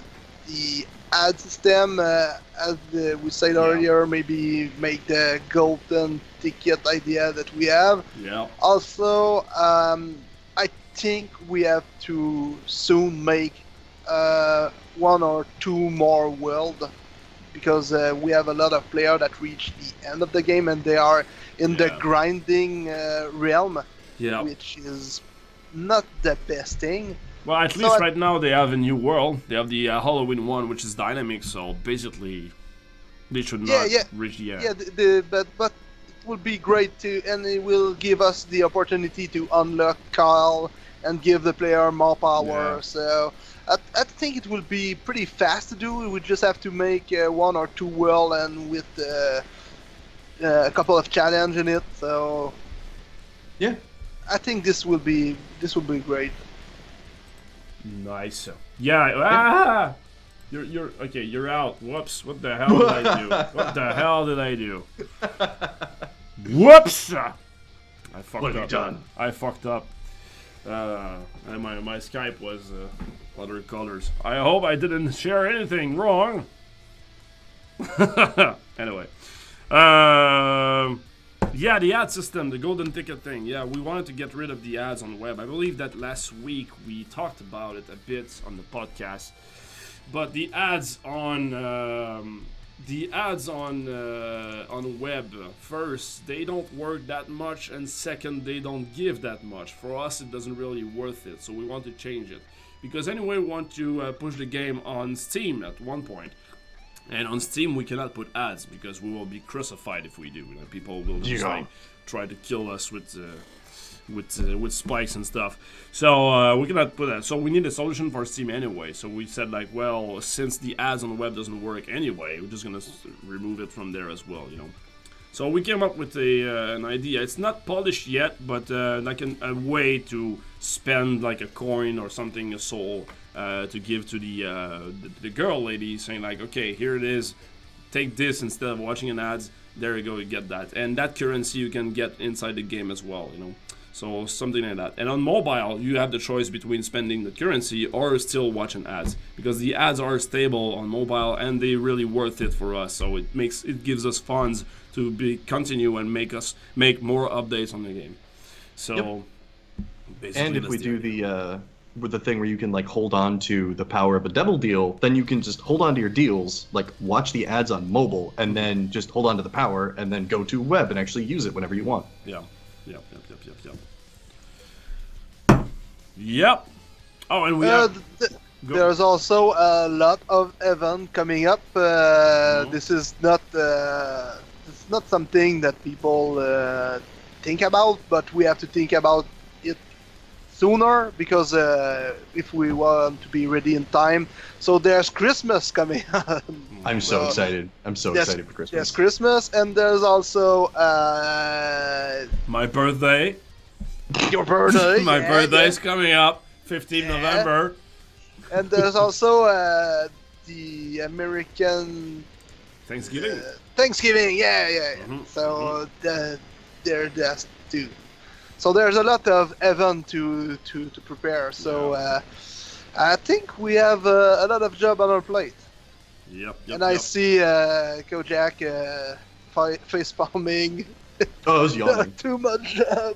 ad system. As we said earlier, maybe make the golden ticket idea that we have. Yeah. Also, I think we have to soon make one or two more world, because we have a lot of players that reach the end of the game and they are in the grinding realm, which is not the best thing. Well, at least right now they have a new world. They have the Halloween one, which is dynamic. So basically, they should not reach the end. Yeah, but it will be great to, and it will give us the opportunity to unlock Kyle and give the player more power. Yeah. So I think it will be pretty fast to do. We just have to make one or two world and with a couple of challenge in it. So Yeah. I think this will be great. Nice. Yeah. You're okay. You're out. Whoops. What the hell did I do? What the hell did I do? Whoops. I fucked What have up. you done? I fucked up. And my Skype was other colors. I hope I didn't share anything wrong. Anyway. Yeah, the ad system, the golden ticket thing. Yeah, we wanted to get rid of the ads on the web. I believe that last week we talked about it a bit on the podcast. But the ads on web, first, they don't work that much, and second, they don't give that much. For us, it doesn't really worth it, so we want to change it. Because anyway, we want to push the game on Steam at one point. And on Steam, we cannot put ads because we will be crucified if we do. You know, people will just like try to kill us with spikes and stuff. So we cannot put that. So we need a solution for Steam anyway. So we said like, well, since the ads on the web doesn't work anyway, we're just gonna remove it from there as well. You know. So we came up with an idea. It's not polished yet, but like a way to spend like a coin or something, a soul, to give to the girl lady, saying like, okay, here it is, take this instead of watching an ads. There you go, you get that, and that currency you can get inside the game as well. You know, So something like that. And on mobile, you have the choice between spending the currency or still watching ads, because the ads are stable on mobile and they really worth it for us. So it gives us funds to continue and make more updates on the game. So basically, and if we do with the thing where you can like hold on to the power of a devil deal, then you can just hold on to your deals, like watch the ads on mobile, and then just hold on to the power, and then go to web and actually use it whenever you want. Yeah. Yep. Oh, and we there's also a lot of event coming up. This is not something that people think about, but we have to think about it sooner, because if we want to be ready in time. So there's Christmas coming up. I'm so excited. I'm so excited for Christmas. Yes, Christmas, and there's also my birthday. Your birthday. My birthday's coming up, 15th November. And there's also the American Thanksgiving. Thanksgiving, yeah. Mm-hmm. So there's too. So there's a lot of event to prepare. So I think we have a lot of job on our plate. Yep. And I see Kojak face palming. Oh, I was yawning. Too much job.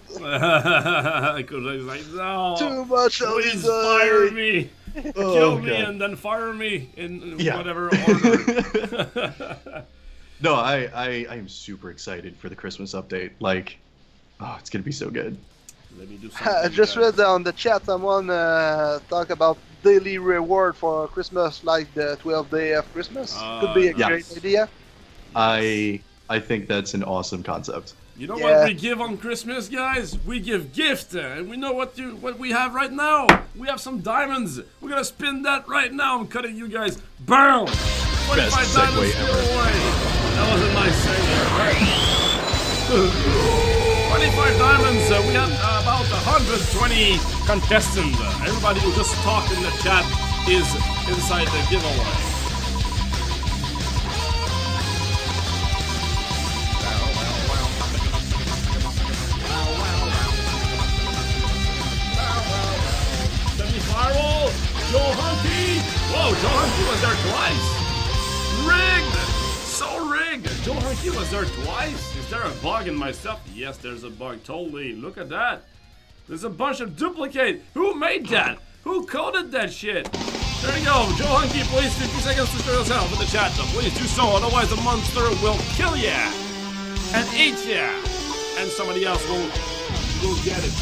Kojak's like, no. Too much. Please fire me. Kill me and then fire me in whatever order. No, I am super excited for the Christmas update. Like, oh, it's gonna be so good. Let me do something. I just read on the chat someone talk about daily reward for Christmas, like the 12th day of Christmas. Could be a great idea. I think that's an awesome concept. You know what we give on Christmas, guys? We give gift, and we know what we have right now. We have some diamonds. We're gonna spin that right now. I'm cutting you guys. Boom! 25 diamonds still away. That was a nice save. 25 diamonds. We have about 120 contestants. Everybody who just talked in the chat is inside the giveaway. Semi-spiral. Joe Hunky. Whoa, Joe Hunky was there twice. Rigged. So rigged. Joe Hunky was there twice. Is there a bug in my stuff? Yes, there's a bug. Totally. Look at that. There's a bunch of duplicate. Who made that? Who coded that shit? There you go. Joe Hunky, please 50 seconds to show yourself in the chat. So please do so. Otherwise, the monster will kill ya and eat ya, and somebody else will get it.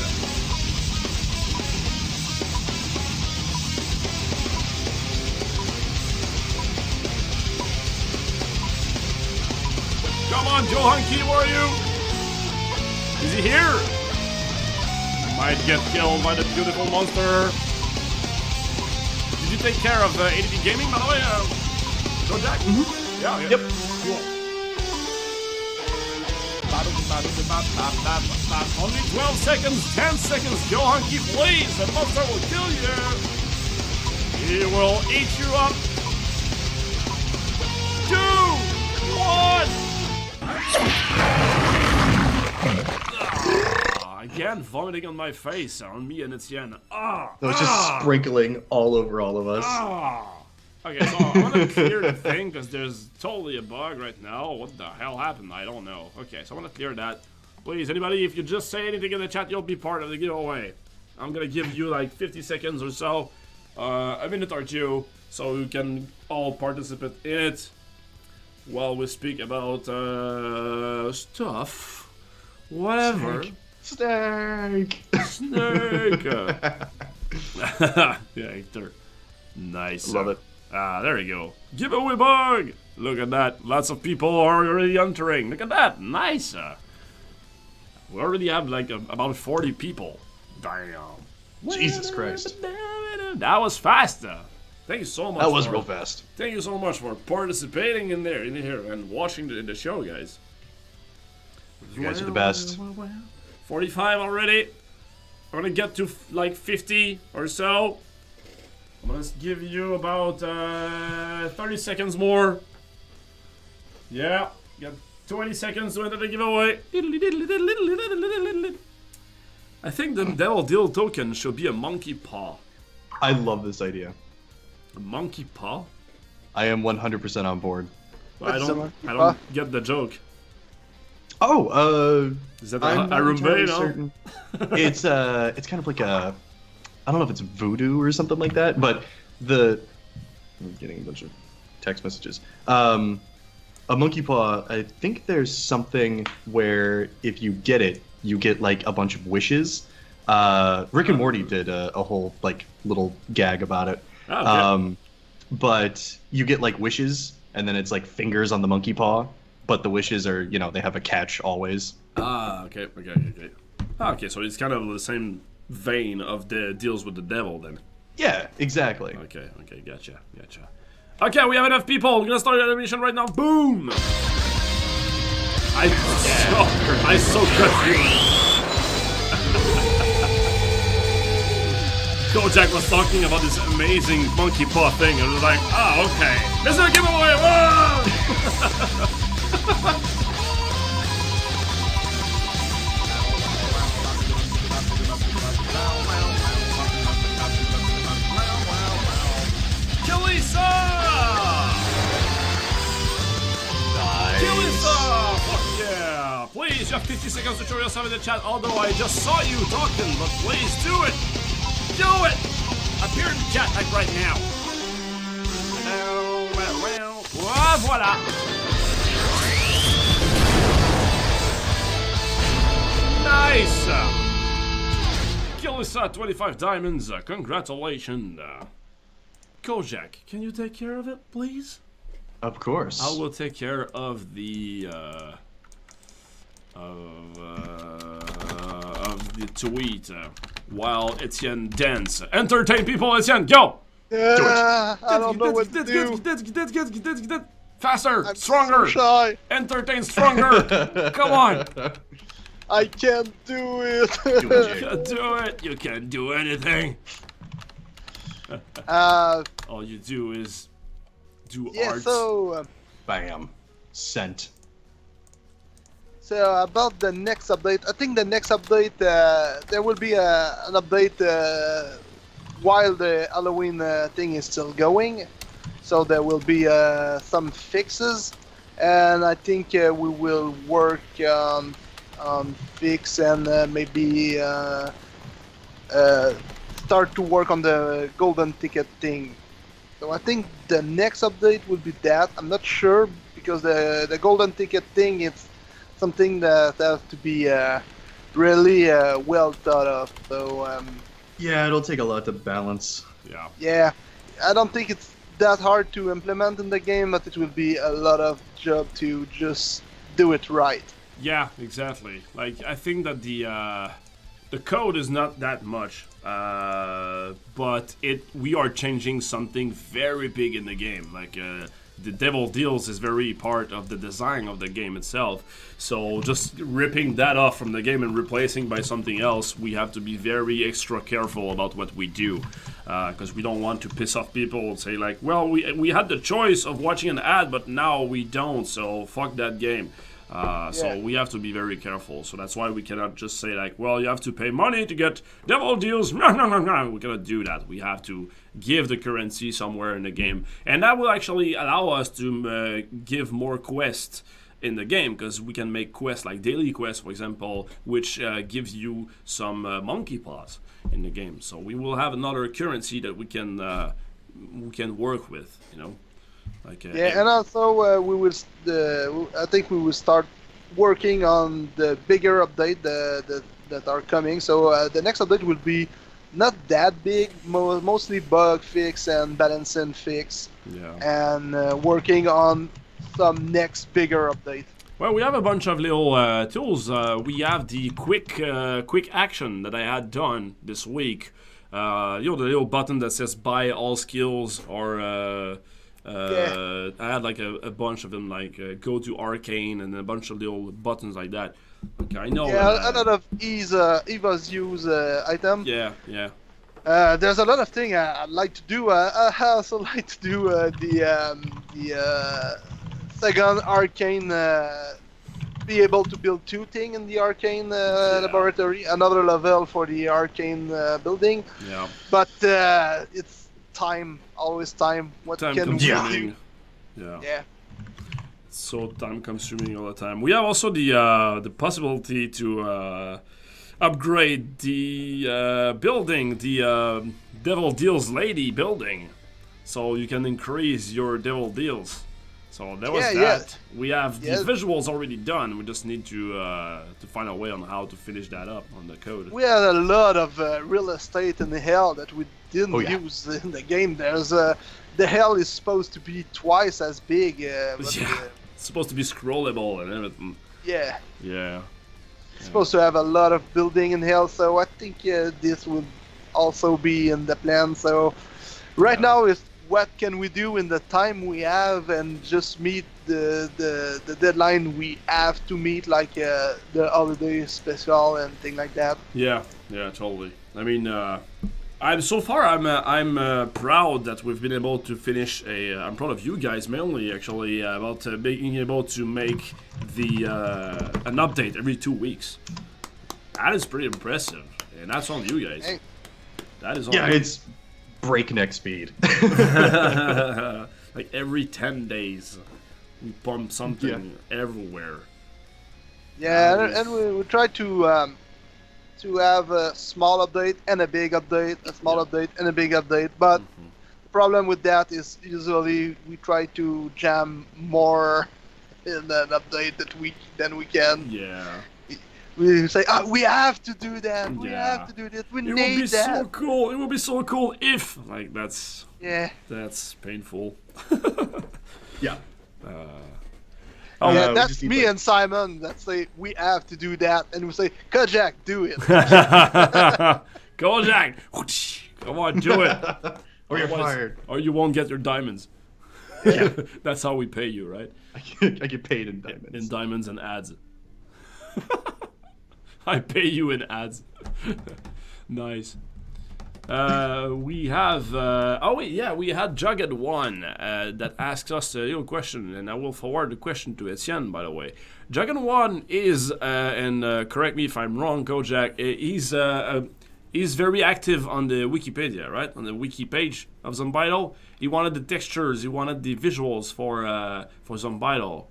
Come on, Joe Hunky, where are you? Is he here? Might get killed by the beautiful monster. Did you take care of ADP Gaming, by the way? Joe Jack? Mm-hmm. Yeah. Yep. Cool. Only 12 seconds, 10 seconds. Joe Hunky, please. The monster will kill you. He will eat you up. 2, 1. Again, vomiting on my face, on me and Etienne. It was just sprinkling all over all of us. Okay, so I want to clear the thing, because there's totally a bug right now. What the hell happened? I don't know. Okay, so I want to clear that. Please, anybody, if you just say anything in the chat, you'll be part of the giveaway. I'm going to give you like 50 seconds or so, a minute or two, so you can all participate in it while we speak about stuff. Whatever. Snake. Yeah, Hector. Nice. Love it. There you go. Giveaway bug. Look at that. Lots of people are already entering. Look at that. Nice. We already have like about 40 people. Damn. Jesus Christ. That was fast. Thank you so much. That was real fast. Thank you so much for participating in here and watching the show, guys. You guys are the best. 45 already. I'm gonna get to like 50 or so. I'm gonna give you about 30 seconds more. Yeah, got 20 seconds to enter the giveaway. I think the Devil Deal token should be a monkey paw. I love this idea. A monkey paw? I am 100% on board. I don't get the joke. Oh, is that I'm not entirely Arumbeno? certain. It's kind of like a, I don't know if it's voodoo or something like that, but I'm getting a bunch of text messages. A monkey paw, I think there's something where if you get it, you get like a bunch of wishes. Rick and Morty did a whole like little gag about it. Oh, okay. But you get like wishes, and then it's like fingers on the monkey paw, but the wishes are, they have a catch always. Okay. Okay, so it's kind of the same vein of the deals with the devil then. Yeah, exactly. Okay, gotcha. Okay, we have enough people. We're gonna start the animation right now. Boom! I so confused. Kojak was talking about this amazing monkey paw thing, and I was like, okay. This is a giveaway! Whoa! Kilisa! Kilisa! Fuck yeah! Please, you have 50 seconds to show yourself in the chat, although I just saw you talking, but please do it! Do it! Appear in the chat like right now. Voila! Nice! Kilisa, 25 diamonds. Congratulations. Kojak, can you take care of it, please? Of course. I will take care of the tweet while Etienne dance. Entertain people, Etienne, go! Yeah, I don't know what to do. Faster, I'm stronger. So shy. Entertain stronger. Come on. I can't do it. You can do it. You can do anything. All you do is do art. So Bam. Sent. So about the next update, I think the next update there will be an update while the Halloween thing is still going. So there will be some fixes, and I think we will work on fix and maybe start to work on the golden ticket thing. So I think the next update will be that. I'm not sure because the golden ticket thing it's something that has to be really well thought of. So Yeah, it'll take a lot to balance. yeah, I don't think it's that hard to implement in the game, but it will be a lot of job to just do it right. Yeah, exactly. Like I think that the code is not that much, but we are changing something very big in the game. Like the Devil Deals is very part of the design of the game itself. So just ripping that off from the game and replacing by something else, we have to be very extra careful about what we do, because we don't want to piss off people and say like, well, we had the choice of watching an ad, but now we don't. So fuck that game. So we have to be very careful. So that's why we cannot just say like, well, you have to pay money to get Devil Deals. No. We cannot do that. We have to give the currency somewhere in the game. And that will actually allow us to give more quests in the game, because we can make quests like daily quests, for example, which gives you some monkey paws in the game. So we will have another currency that we can work with, you know. Like, And also we will. I think we will start working on the bigger update that are coming. So the next update will be not that big, mostly bug fix and balancing fix, and working on some next bigger update. Well, we have a bunch of little tools. We have the quick action that I had done this week. The little button that says buy all skills, or I had like a bunch of them, like go to arcane, and a bunch of little buttons like that. Okay, I know. Yeah, a lot of Eva's use item. Yeah. There's a lot of things I'd like to do. I also like to do the second arcane be able to build 2 things in the arcane laboratory, another level for the arcane building. Yeah. But it's time, always time. What Time can we do? consuming. Yeah. Yeah. So time consuming all the time. We have also the possibility to upgrade the building, the Devil Deals Lady building, so you can increase your Devil Deals. So that was that. Yes. We have the Yes. visuals already done. We just need to find a way on how to finish that up on the code. We had a lot of real estate in the hell that we didn't Oh, yeah. use in the game. There's the hell is supposed to be twice as big. But, Yeah. It's supposed to be scrollable and everything. yeah. Yeah. Supposed to have a lot of building in hell, so I think this would also be in the plan. So right now is what can we do in the time we have and just meet the deadline we have to meet, like the holiday special and thing like that. Yeah, totally. I mean, I'm proud that we've been able to finish I'm proud of you guys mainly actually about being able to make the an update every 2 weeks. That is pretty impressive, and that's on you guys. Hey. That is on Yeah, you. it's breakneck speed. Like every 10 days, we pump something everywhere. Yeah, Nice. and we try to have a small update and a big update, a small update and a big update. But the problem with that is usually we try to jam more in an update than we can. Yeah. We say, we have to do that. We Yeah. have to do this. We It would need be that. so cool. It would be so cool if like that's painful. Yeah. Oh, Yeah, we that's just need, me like- and Simon that say we have to do that, and we say, Kojak, do it. Go, Jack. Come on, do it. Or you're Otherwise- fired. Or you won't get your diamonds. Yeah. That's how we pay you, right? I get paid in diamonds. In diamonds and ads. I pay you in ads. Nice. We have. We had Jugged One that asks us a little question, and I will forward the question to Etienne. By the way, Jugged One is, and correct me if I'm wrong, Kojak. He's very active on the Wikipedia, right? On the wiki page of Zombido. He wanted the textures, he wanted the visuals for Zombido.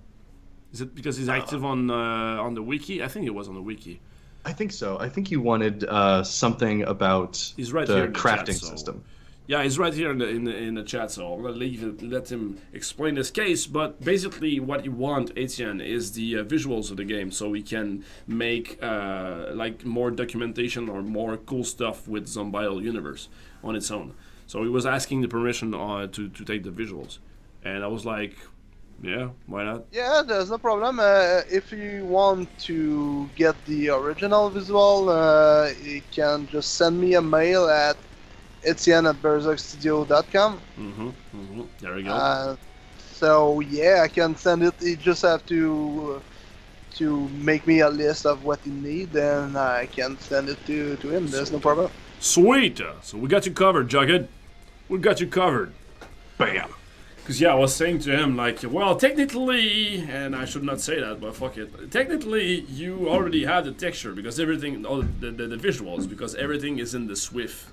Is it because he's active on the wiki? I think it was on the wiki. I think so. I think you wanted something about He's right here the in the crafting chat, so- system. Yeah, he's right here in the chat, so I'm gonna let him explain his case. But basically, what you want, Etienne, is the visuals of the game, so we can make like more documentation or more cool stuff with Zombido universe on its own. So he was asking the permission to take the visuals, and I was like, yeah, why not? Yeah, there's no problem. If you want to get the original visual, you can just send me a mail at etienne@berzerkstudio.com. There we go. So yeah, I can send it. You just have to make me a list of what you need, and I can send it to him. There's no problem. Sweet. So we got you covered, Jughead. We got you covered. Bam. Because, yeah, I was saying to him, like, well, technically, and I should not say that, but fuck it. Technically, you already have the texture, because everything, all the visuals, because everything is in the Swift.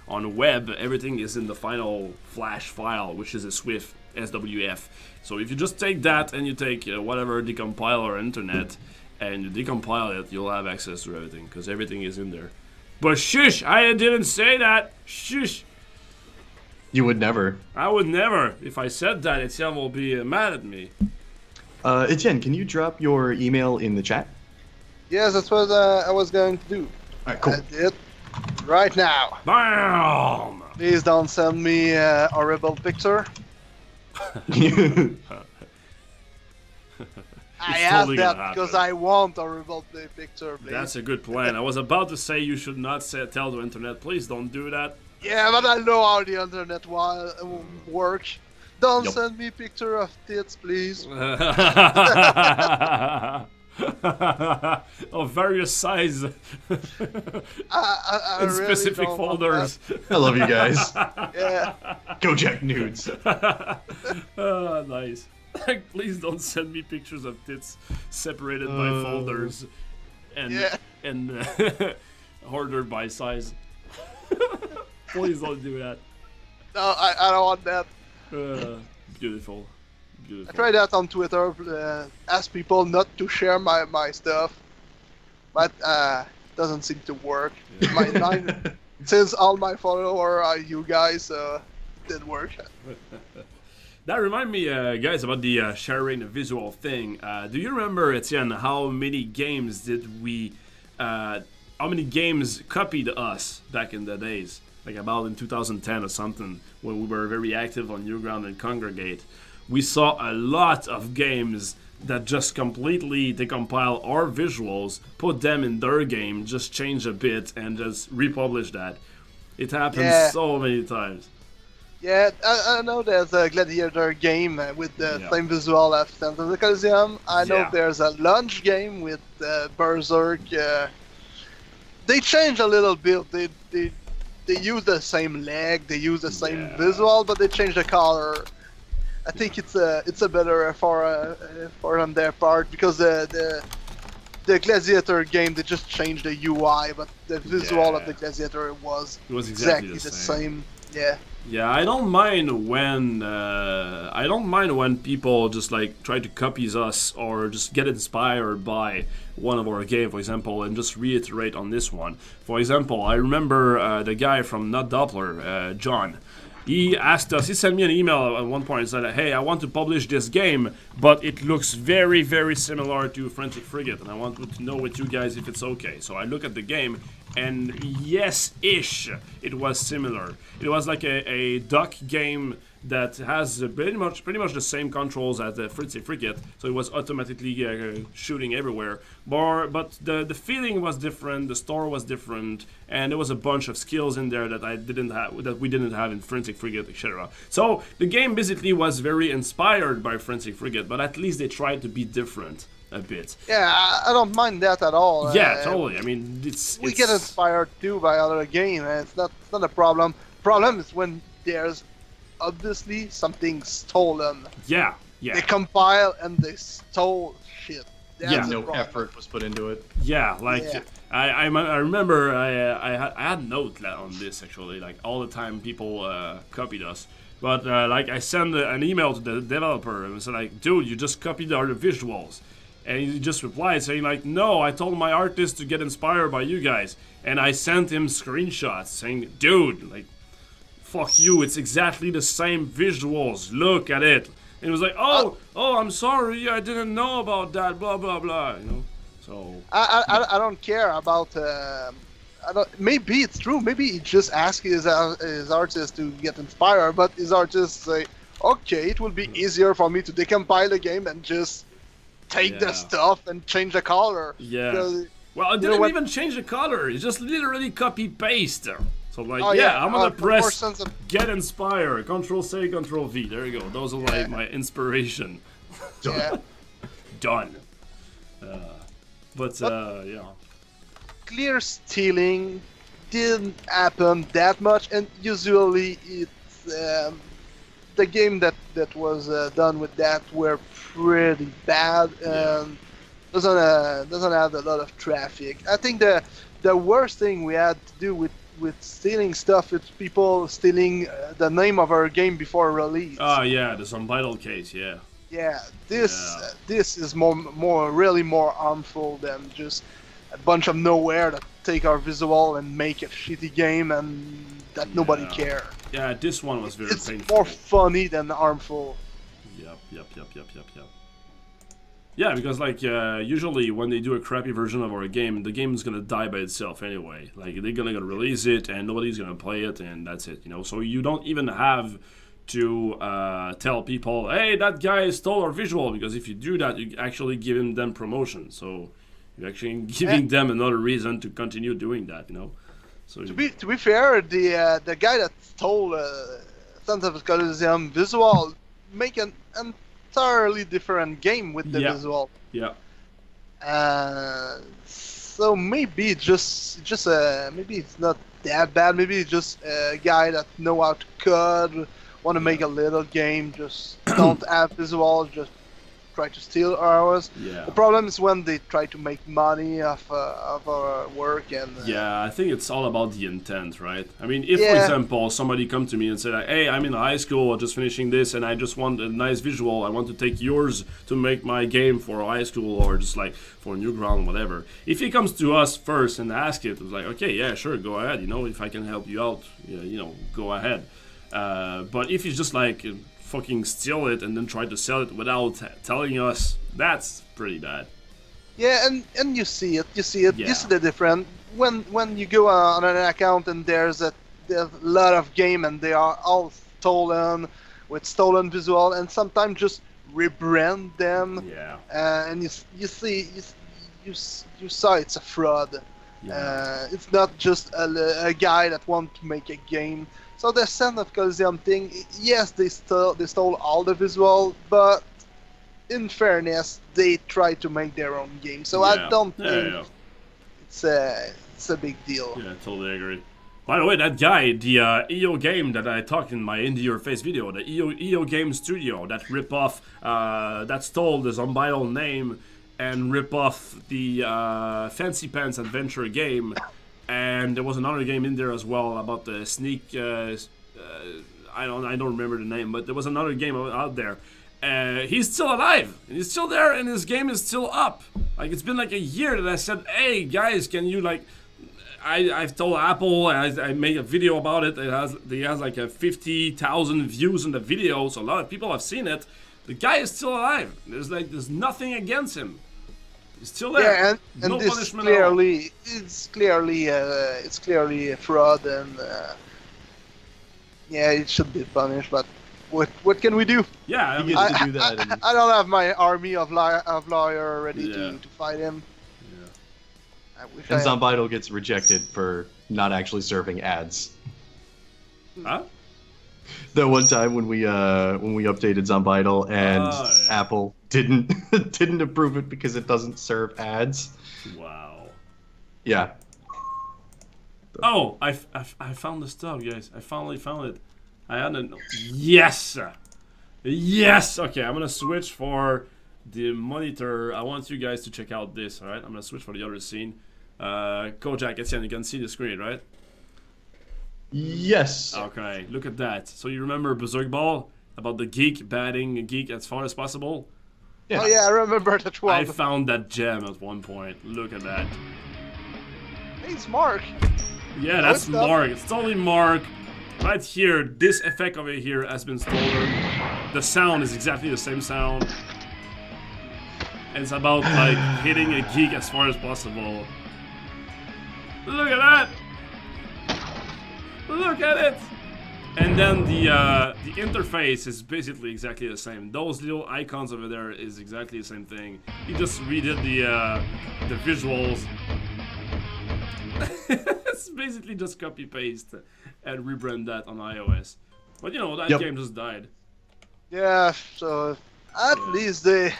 On web, everything is in the final Flash file, which is a Swift SWF. So if you just take that and you take whatever decompiler or internet, and you decompile it, you'll have access to everything, because everything is in there. But shush, I didn't say that. Shush. You would never. I would never. If I said that, Etienne will be mad at me. Etienne, can you drop your email in the chat? Yes, that's what I was going to do. All right, cool. I did right now. Bam! Please don't send me a horrible picture. I asked totally gonna that because happen. I want a horrible picture, please. That's a good plan. I was about to say you should not tell the internet. Please don't do that. Yeah, but I know how the internet works. Don't Yup. send me picture of tits, please. Of various size I in really specific don't want folders. I love you guys. that. Yeah. Go Jack Nudes. Nice. Like, please don't send me pictures of tits separated by folders and ordered by size. Please don't do that. No, I don't want that. Beautiful. I tried that on Twitter, ask people not to share my stuff, but doesn't seem to work. Yeah. Since all my followers are you guys, it didn't work. That reminds me, guys, about the sharing the visual thing. Do you remember, Etienne, how many games copied us back in the days? Like about in 2010 or something, when we were very active on Newground and Congregate. We saw a lot of games that just completely decompile our visuals, put them in their game, just change a bit, and just republish that. It happens so many times. Yeah, I know there's a Gladiator game with the same visual as Sands of the Coliseum. I know there's a lunch game with Berzerk. They change a little bit. They use the same leg, they use the same visual, but they change the color. I think it's a better effort on their part, because the Gladiator game, they just changed the UI, but the visual of the Gladiator was exactly the same. Yeah. Yeah, I don't mind when people just like try to copy us or just get inspired by one of our games, for example, and just reiterate on this one. For example, I remember the guy from Not Doppler, John. He asked us, he sent me an email at one point and said, hey, I want to publish this game, but it looks very, very similar to Frantic Frigate, and I want to know with you guys if it's okay. So I look at the game, and yes-ish, it was similar. It was like a duck game that has pretty much the same controls as the Fritzy Frigate, so it was automatically shooting everywhere. But the feeling was different, the story was different, and there was a bunch of skills in there that we didn't have in Frantic Frigate, etc. So the game basically was very inspired by Frantic Frigate, but at least they tried to be different a bit. Yeah, I don't mind that at all. Yeah, totally. I mean, we get inspired too by other games, and it's not a problem. Problem is when there's obviously something stolen. Yeah. They compile and they stole shit. That's no effort was put into it. Yeah, like I remember I had a note on this actually. Like all the time people copied us, but like I sent an email to the developer and said like, dude, you just copied our visuals. And he just replied saying like, no, I told my artist to get inspired by you guys. And I sent him screenshots saying, dude, like, fuck you, it's exactly the same visuals, look at it. And he was like, oh, I'm sorry, I didn't know about that, blah, blah, blah, you know. So I don't care about, maybe it's true, maybe he just asked his artist to get inspired, but his artist say, okay, it will be easier for me to decompile the game and just take the stuff and change the color. Yeah. Because, well, it didn't even change the color. It just literally copy-paste. So like, I'm gonna press get inspire, Control-C, Control-V. There you go. Those are my inspiration. Done. But clear stealing didn't happen that much, and usually it's the game that was done with that were pretty bad and doesn't have a lot of traffic. I think the worst thing we had to do with stealing stuff is people stealing the name of our game before release. Oh yeah, the Unvital case, yeah. Yeah, this is really more harmful than just a bunch of nowhere that take our visual and make a shitty game and that nobody care. Yeah, this one was very painful. It's more funny than harmful. Yep. Yeah, because like usually when they do a crappy version of our game, the game is gonna die by itself anyway. Like they're gonna release it and nobody's gonna play it and that's it, you know. So you don't even have to tell people, hey, that guy stole our visual, because if you do that, you actually giving them promotion. So you're actually giving them another reason to continue doing that, you know. So to be fair, the guy that stole Sons of the Coliseum visual make an entirely different game with the visual. Yeah. So maybe maybe it's not that bad. Maybe it's just a guy that know how to code want to make a little game, just don't have visual, just try to steal ours. Yeah. The problem is when they try to make money of our work and. Yeah, I think it's all about the intent, right? I mean, if for Yeah. example somebody come to me and say, like, "Hey, I'm in high school, just finishing this, and I just want a nice visual. I want to take yours to make my game for high school or just like for Newground, whatever." If he comes to us first and ask it, it's like, "Okay, yeah, sure, go ahead. You know, if I can help you out, you know, go ahead." But if he's just like fucking steal it and then try to sell it without telling us, that's pretty bad. Yeah, and you see it. You see Yeah. the difference when you go on an account and there's a lot of game and they are all stolen with stolen visual, and sometimes just rebrand them. Yeah. And you saw it's a fraud. Yeah. It's not just a guy that wants to make a game. So the Son of Coliseum thing, yes, they stole all the visual, but in fairness, they tried to make their own game. So I don't think it's a big deal. Yeah, totally agree. By the way, that guy, the EO game that I talked in my Indie Your Face video, the EO game studio that rip off, that stole the Zombital name and rip off the Fancy Pants adventure game. And there was another game in there as well about the sneak. I don't remember the name, but there was another game out there. He's still alive. And he's still there, and his game is still up. Like, it's been like a year that I said, "Hey guys, can you like?" I've told Apple, and I made a video about it. It has like a 50,000 views on the video, so a lot of people have seen it. The guy is still alive. There's nothing against him. He's still there. Yeah, and no this punishment at all. it's clearly a fraud, and yeah, it should be punished. But what can we do? Yeah, I He mean, gets to do that. And I don't have my army of lawyer ready to fight him. I wish I had. Zombital gets rejected for not actually serving ads. huh? That one time when we updated Zombital and Apple didn't approve it because it doesn't serve ads. Wow. Yeah. Oh, I found the stuff, guys. I finally found it. I hadn't. Yes. Yes. Okay, I'm gonna switch for the monitor. I want you guys to check out this. All right, I'm gonna switch for the other scene. Kojak, Etienne, you can see the screen, right? Yes. Okay, look at that. So you remember Berzerk Ball about the geek batting a geek as far as possible? Yeah. Oh yeah, I remember that one. I found that gem at one point. Look at that. Hey, it's Mark. Yeah, that's it's not- Mark. It's totally Mark. Right here, this effect over here has been stolen. The sound is exactly the same sound. And it's about like hitting a geek as far as possible. Look at that! Look at it! And then the interface is basically exactly the same. Those little icons over there is exactly the same thing. You just redid the visuals. It's basically just copy paste and rebrand that on iOS. But you know that game just died. Yeah, so at least they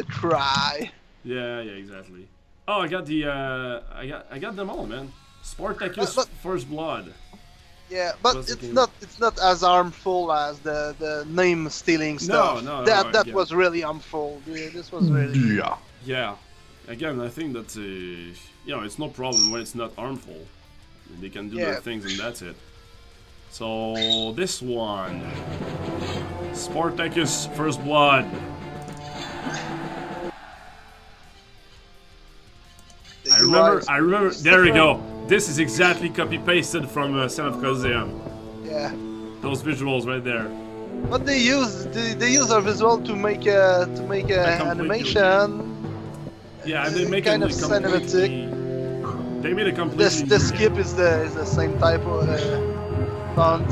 try. Yeah, exactly. Oh, I got the I got them all, man. Spartacus But- First Blood. Yeah, but Was the it's game. not as harmful as the name stealing stuff. no, that yeah. was really harmful. Yeah, this was really. Yeah. Yeah. Again, I think that you know, it's no problem when it's not harmful. They can do their things and that's it. So this one, Spartacus First Blood. I remember. There we go. This is exactly copy pasted from Son of Coliseum. Yeah, Those visuals right there. but they use our visual to make a complete animation. Yeah, and they make kind it of completely. They made a completely. The skip is the same type of font.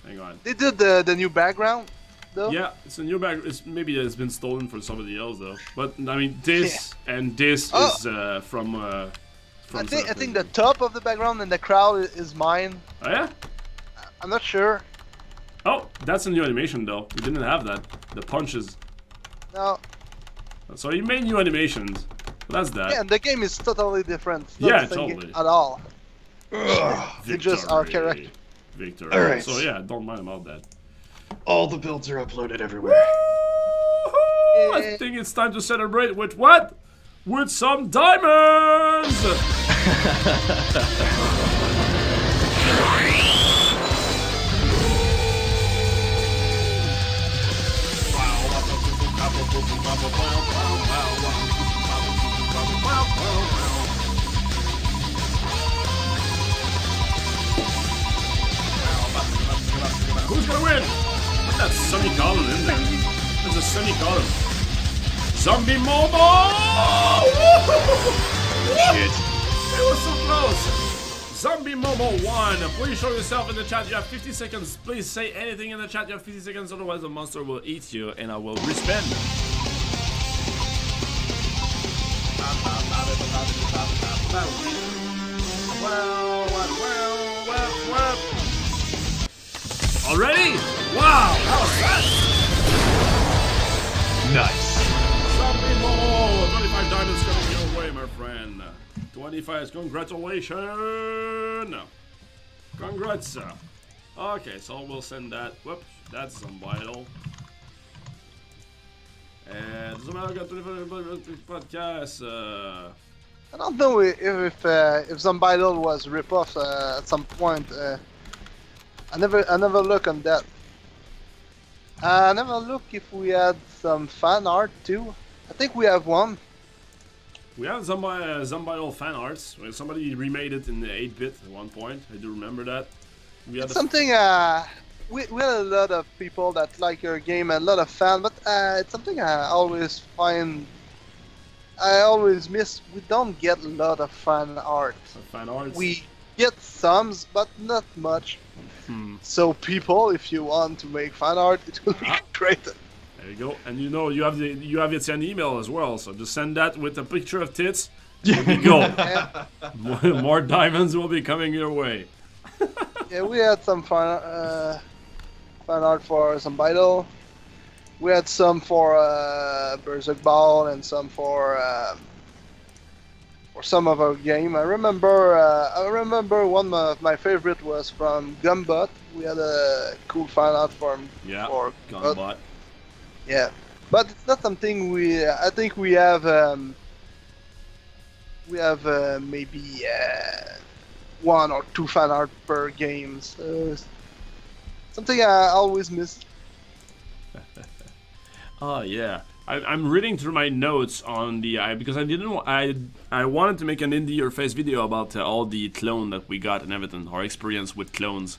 Hang on. They did the new background though. Yeah, it's a new bag. Maybe it's been stolen from somebody else though. But I mean, this and this is from. I think the top of the background and the crowd is mine. Oh yeah. I'm not sure. Oh, that's a new animation though. We didn't have that. The punches. No. So you made new animations. Well, that's that. Yeah, and the game is totally different. It's not Yeah, the same game totally. at all. It's just our character. Victor. All right. So yeah, don't mind about that. All the builds are uploaded everywhere. Woo-hoo! I think it's time to celebrate with what? With some diamonds! Who's gonna win? Put that semicolon in there. There's a semicolon. Zombie Momo! Shit. It was so close. Zombie Momo won. Please show yourself in the chat. You have 50 seconds. Please say anything in the chat. You have 50 seconds. Otherwise, the monster will eat you, and I will respend. Well. Already? Wow, that was fast. Nice. Zombie Momo. 25 diamonds coming your way, my friend. 25, congratulations. Congrats. Okay, so we'll send that. Whoops, that's some vital. And Zombie got 25 podcast. I don't know if Zombiedel was rip-off at some point. I never look on that. I never look if we had some fan art too. I think we have one. We have Zombiedel fan arts. Somebody remade it in the 8-bit at one point. I do remember that. We had It's something. We had a lot of people that like your game and a lot of fans, but it's something I always find. I always miss. We don't get a lot of fan art. fan arts. We get some, but not much. So people, if you want to make fan art, it will be great. There you go. And you have it an email as well. So just send that with a picture of tits. There you go. More diamonds will be coming your way. Yeah, we had some fan art for some Beidel. We had some for Berzerk Ball and some for some of our game. I remember one of my favorite was from Gumbot. We had a cool fan art for him. Yeah, for Gumbot. Yeah, but it's not something we. I think we have maybe one or two fan art per game. So something I always miss. Oh yeah, I'm reading through my notes on the because I wanted to make an indie your face video about all the clone that we got and everything, our experience with clones,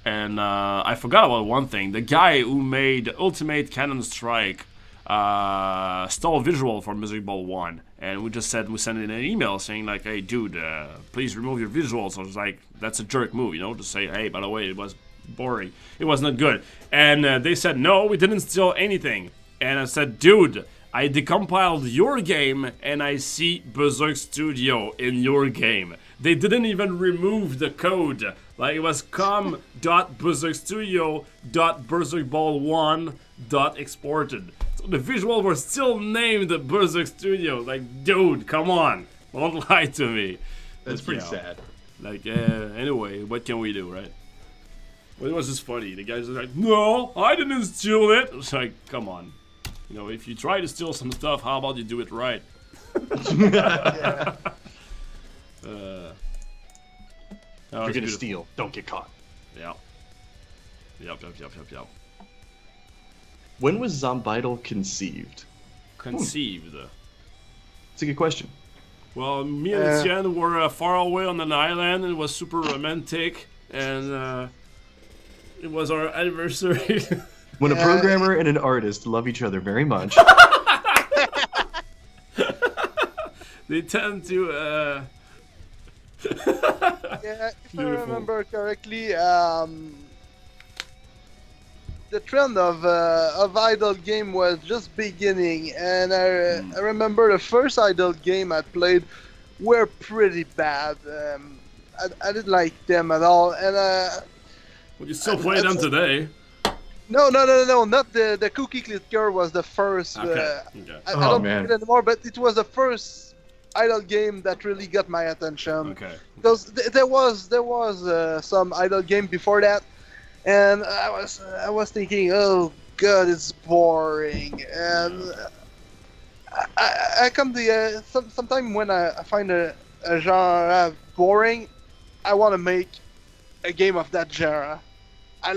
and I forgot about one thing. The guy who made Ultimate Cannon Strike stole a visual for Music Ball 1, and we sent in an email saying like, hey dude, please remove your visuals. I was like, that's a jerk move, you know, to say, hey, by the way, it was boring, it was not good, and they said no, we didn't steal anything. And I said, dude, I decompiled your game and I see Berzerk Studio in your game. They didn't even remove the code. Like, it was com.berzerkstudio.berzerkball1.exported. So the visual were still named Berzerk Studio. Like, dude, come on. Don't lie to me. That's pretty sad. Like, anyway, what can we do, right? Well, it was just funny. The guys were like, no, I didn't steal it. It's like, come on. You know, if you try to steal some stuff, how about you do it right? Yeah. If you're gonna steal, don't get caught. Yeah. Yep. When was Zombiedel conceived? Conceived. It's a good question. Well, me and Etienne were far away on an island. It was super romantic, and it was our anniversary. When a programmer and an artist love each other very much. They tend to. Yeah, if I remember correctly, the trend of idle game was just beginning, and I remember the first idle game I played were pretty bad. I didn't like them at all, and Well, you still play them today. No, not the Cookie Clicker was the first. Okay. I don't play it anymore, but it was the first idle game that really got my attention. Okay. Because there was some idle game before that, and I was thinking, oh god, it's boring. And I come to sometime when I find a genre boring, I want to make a game of that genre. I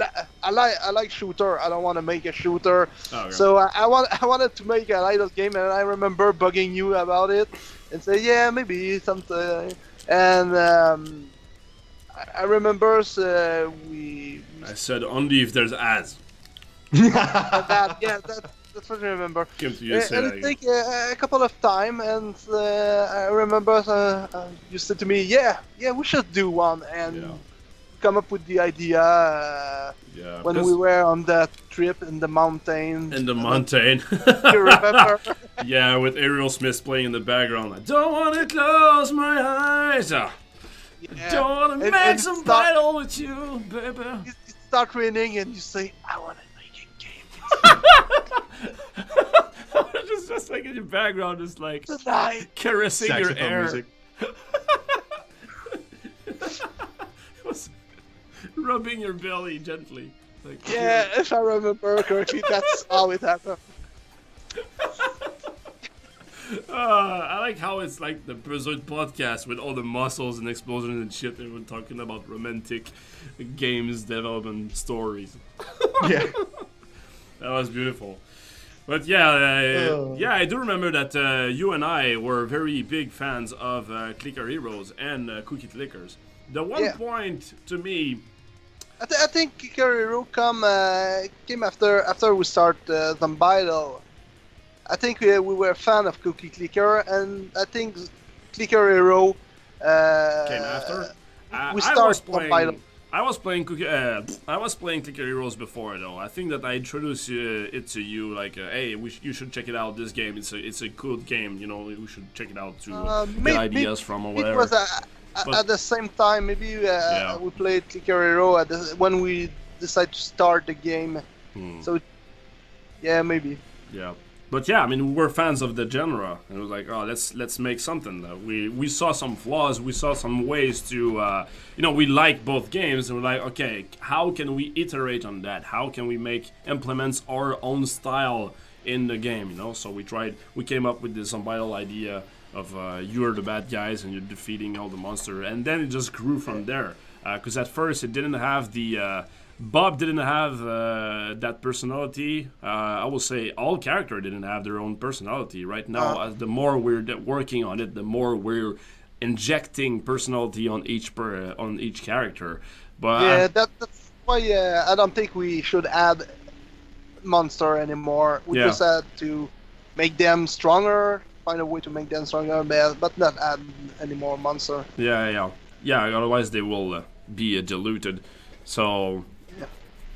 like shooter. I don't want to make a shooter. Okay. So I wanted to make an idle game, and I remember bugging you about it and say, yeah, maybe something. And I remember we I said only if there's ads. that. Yeah, that's what I remember. Came to you and And said, it take a couple of time, and I remember you said to me, yeah, we should do one, and Yeah. come up with the idea yeah, when because- we were on that trip in the mountain. in the mountain. You remember? Yeah, with Ariel Smith playing in the background. I don't want to close my eyes. Yeah. Don't want to And- make and some start- battle with you, baby. It start raining, and you say, I want to make a game just like in your background, just like tonight. caressing your Saxophone air. music. It was rubbing your belly gently. Like, Yeah, if I remember correctly, that's how it happened. I like how it's like the Berzerk podcast with all the muscles and explosions and shit. They were talking about romantic games development stories. Yeah. That was beautiful. But yeah, I do remember that you and I were very big fans of Clicker Heroes and Cookie Clickers. The one Yeah. point to me, I think Kicker Hero came after we start Zombido. I think we were a fan of Cookie Clicker, and I think Clicker Hero came after. we I start was playing. Zombido. I was playing I was playing Clicker Heroes before though. I think that I introduced it to you like, hey, you should check it out. This game, it's a good game. You know, we should check it out to get ideas from or It whatever. was But- at the same time. Maybe Yeah. we played Clicker Hero when we decided to start the game. So yeah, maybe. Yeah, but yeah, I mean, we were fans of the genre, and it was like, oh, let's make something. We saw some flaws, we saw some ways to, we like both games, and we're like, okay, how can we iterate on that? How can we implement our own style in the game? You know, so we came up with this vital idea of you're the bad guys and you're defeating all the monsters, and then it just grew from there. Because at first it didn't have the. Bob didn't have that personality. I will say all characters didn't have their own personality. Right now, as the more we're working on it, the more we're injecting personality on each character. But Yeah, that's why I don't think we should add monster anymore. We Yeah. just had to make them stronger, find a way to make them stronger, but not add any more monster. yeah. Otherwise, they will be diluted. So.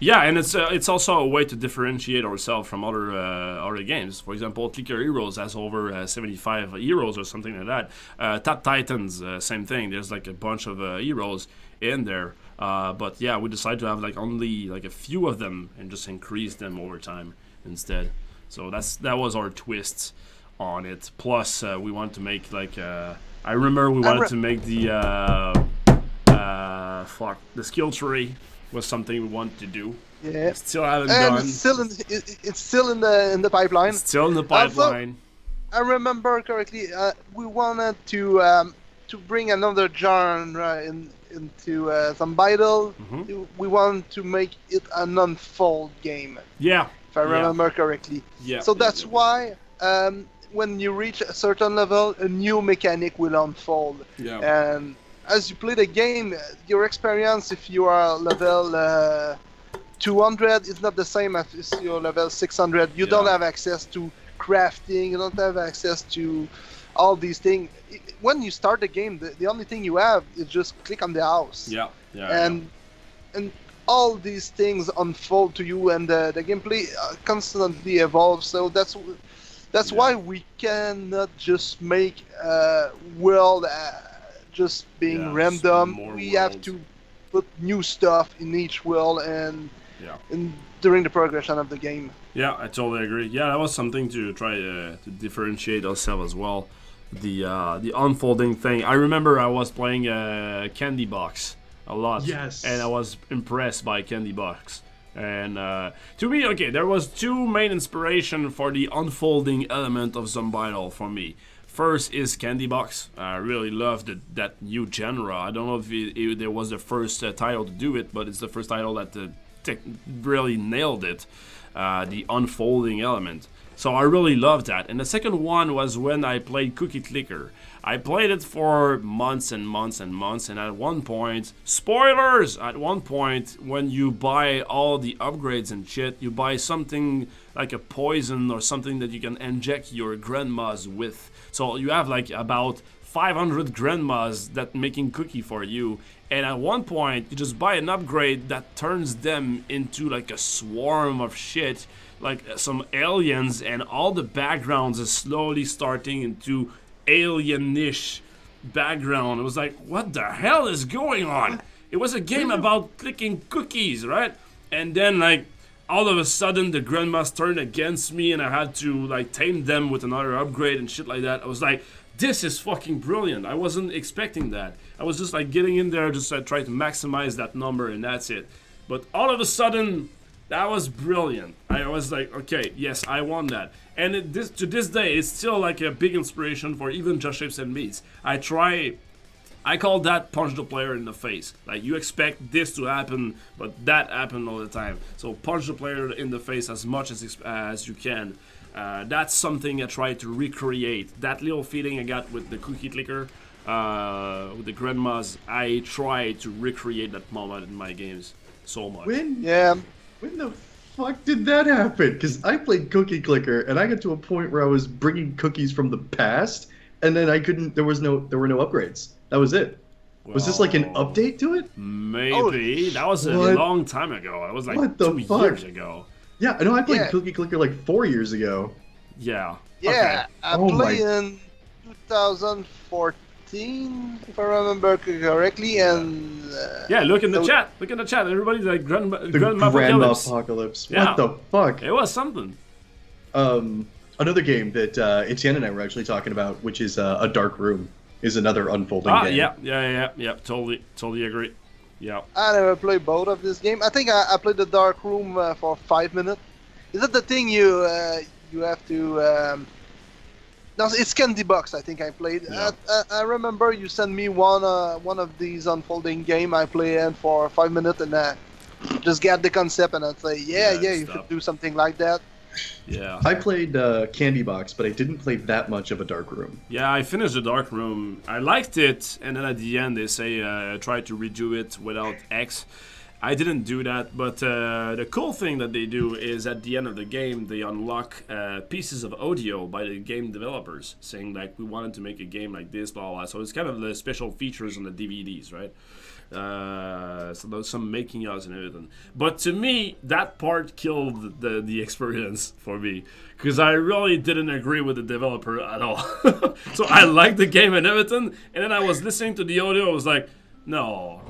Yeah, and it's also a way to differentiate ourselves from other games. For example, Clicker Heroes has over 75 heroes or something like that. Top Titans, same thing. There's like a bunch of heroes in there. But yeah, we decided to have like only like a few of them and just increase them over time instead. So that was our twist on it. Plus, we wanted to make like I remember we wanted to make the skill tree. Was something we want to do. Yeah, Still haven't and done. it's still in the pipeline. Still in the pipeline. I remember correctly. We wanted to bring another genre into Zombido. Mm-hmm. We want to make it an unfold game, Yeah. if I remember correctly. Yeah. So that's why when you reach a certain level, a new mechanic will unfold. Yeah. And as you play the game, your experience if you are level 200 is not the same as if you're level 600. You don't Yeah. have access to crafting, you don't have access to all these things. When you start the game, the only thing you have is just click on the house. Yeah. Yeah. And all these things unfold to you, and the gameplay constantly evolves. So that's Yeah. why we cannot just make a world just being Yeah, random. more We have worlds. to put new stuff in each world and Yeah. during the progression of the game. Yeah, I totally agree. Yeah, that was something to try to differentiate ourselves as well. the unfolding thing. I remember I was playing Candy Box a lot. Yes. And I was impressed by Candy Box. And to me, okay, there was two main inspiration for the unfolding element of Zombital for me. First is Candy Box. I really loved that new genre. I don't know if it was the first title to do it, but it's the first title that really nailed it, the unfolding element. So I really loved that. And the second one was when I played Cookie Clicker. I played it for months and months and months, and at one point, spoilers! At one point, when you buy all the upgrades and shit, you buy something like a poison or something that you can inject your grandmas with. So you have like about 500 grandmas that making cookie for you, and at one point, you just buy an upgrade that turns them into like a swarm of shit, like some aliens, and all the backgrounds is slowly starting into alienish background. It was like, what the hell is going on? It was a game about clicking cookies, right? And then like all of a sudden the grandmas turned against me and I had to like tame them with another upgrade and shit like that. I was like, this is fucking brilliant. I wasn't expecting that. I was just like getting in there, just try to maximize that number and that's it. But all of a sudden, that was brilliant. I was like, okay, yes, I want that. And to this day, it's still like a big inspiration for even Just Shapes and Beats. I call that punch the player in the face. Like, you expect this to happen, but that happened all the time. So punch the player in the face as much as you can. That's something I try to recreate. That little feeling I got with the Cookie Clicker, with the grandmas, I try to recreate that moment in my games so much. When the fuck did that happen? Because I played Cookie Clicker and I got to a point where I was bringing cookies from the past, and then I couldn't. There were no upgrades. That was it. Well, was this like an update to it? Maybe that was a long time ago. It was like 2 years ago. Yeah, I know. I played Cookie Clicker like 4 years ago. Yeah. Yeah, okay. I played in 2014. If I remember correctly, and yeah, look in the chat. Look in the chat. Everybody's like Grandma Apocalypse. Yeah. What the fuck? It was something. Another game that Etienne and I were actually talking about, which is A Dark Room, is another unfolding game. Yeah. Totally agree. Yeah. I never played both of this game. I think I played The Dark Room for 5 minutes. Is that the thing you have to? No, it's Candy Box. I think I played. Yeah. I remember you sent me one of these unfolding game. I played in for 5 minutes and just get the concept and I'd say, you should do something like that. Yeah. I played Candy Box, but I didn't play that much of A Dark Room. Yeah, I finished The Dark Room. I liked it, and then at the end they say try to redo it without X. I didn't do that, but the cool thing that they do is at the end of the game, they unlock pieces of audio by the game developers, saying like, we wanted to make a game like this, blah, blah. So it's kind of the special features on the DVDs, right? So there's some making ofs and everything. But to me, that part killed the experience for me, because I really didn't agree with the developer at all. So I liked the game and everything, and then I was listening to the audio, I was like, no,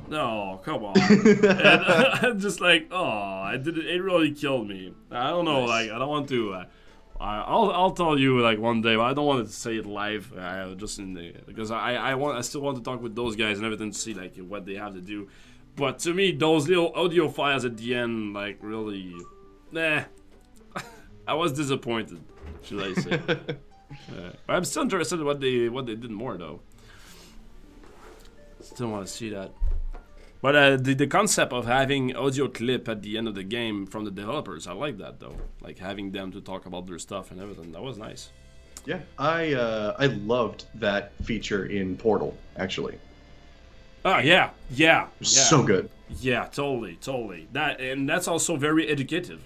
come on. And I'm just like, it really killed me. I don't know, like, I don't want to, I'll tell you like one day, but I don't want to say it live, just in the, because I still want to talk with those guys and everything to see like what they have to do. But to me, those little audio files at the end, like, really, I was disappointed, should I say. But I'm still interested in what they did more though. Still want to see that. But the concept of having audio clip at the end of the game from the developers, I like that though. Like having them to talk about their stuff and everything. That was nice. Yeah, I loved that feature in Portal, actually. Oh yeah. So good. Yeah, totally. That's also very educative.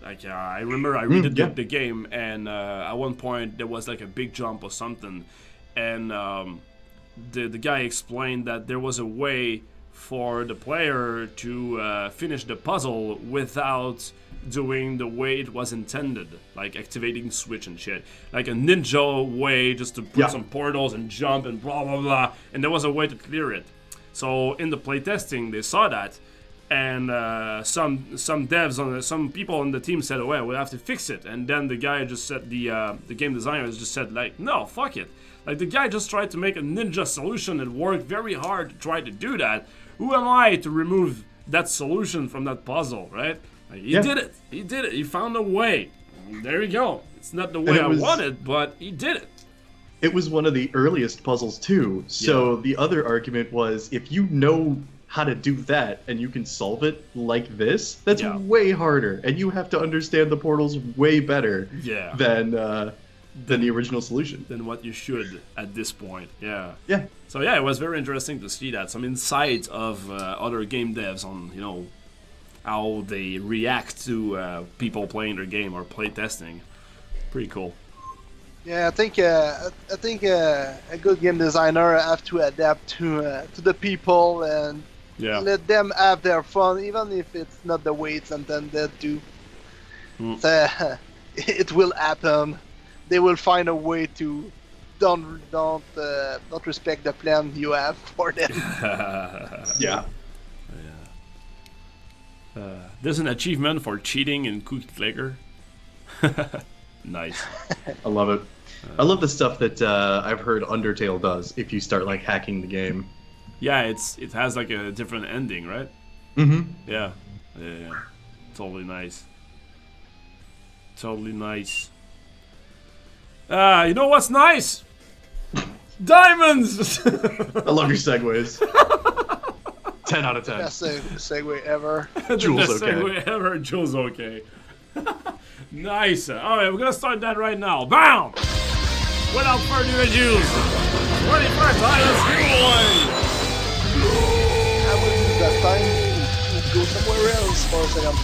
Like I remember I redid the game, and at one point there was like a big jump or something, and the guy explained that there was a way for the player to finish the puzzle without doing the way it was intended, like activating switch and shit, like a ninja way, just to put some portals and jump and blah blah blah, and there was a way to clear it. So in the playtesting they saw that, And some devs some people on the team said, "Well, we'll have to fix it." And then the guy just said, the game designer just said, like, "No, fuck it." Like, the guy just tried to make a ninja solution and worked very hard to try to do that. Who am I to remove that solution from that puzzle, right? Like, he did it. He did it. He found a way. There you go. It's not the way I wanted, but he did it. It was one of the earliest puzzles too. So the other argument was, if you know how to do that and you can solve it like this, that's way harder, and you have to understand the portals way better than the original solution. Than what you should at this point. Yeah. Yeah. So yeah, it was very interesting to see that, some insights of other game devs on, you know, how they react to people playing their game or play testing. Pretty cool. Yeah, I think a good game designer have to adapt to the people and let them have their fun, even if it's not the way it's intended to. It will happen. They will find a way to don't respect the plan you have for them. There's an achievement for cheating in Cookie Clicker. Nice. I love it. I love the stuff that I've heard Undertale does if you start like hacking the game. Yeah, it has like a different ending, right? Mm-hmm. Yeah. Totally nice. Totally nice. You know what's nice? Diamonds! I love your segues. 10 out of 10. Best segue ever. Jules Best okay. segue ever. Jules okay. Nice. Alright, we're gonna start that right now. Bam! Without further ado, 25 titles giveaway! I will use that time to go somewhere else for a second.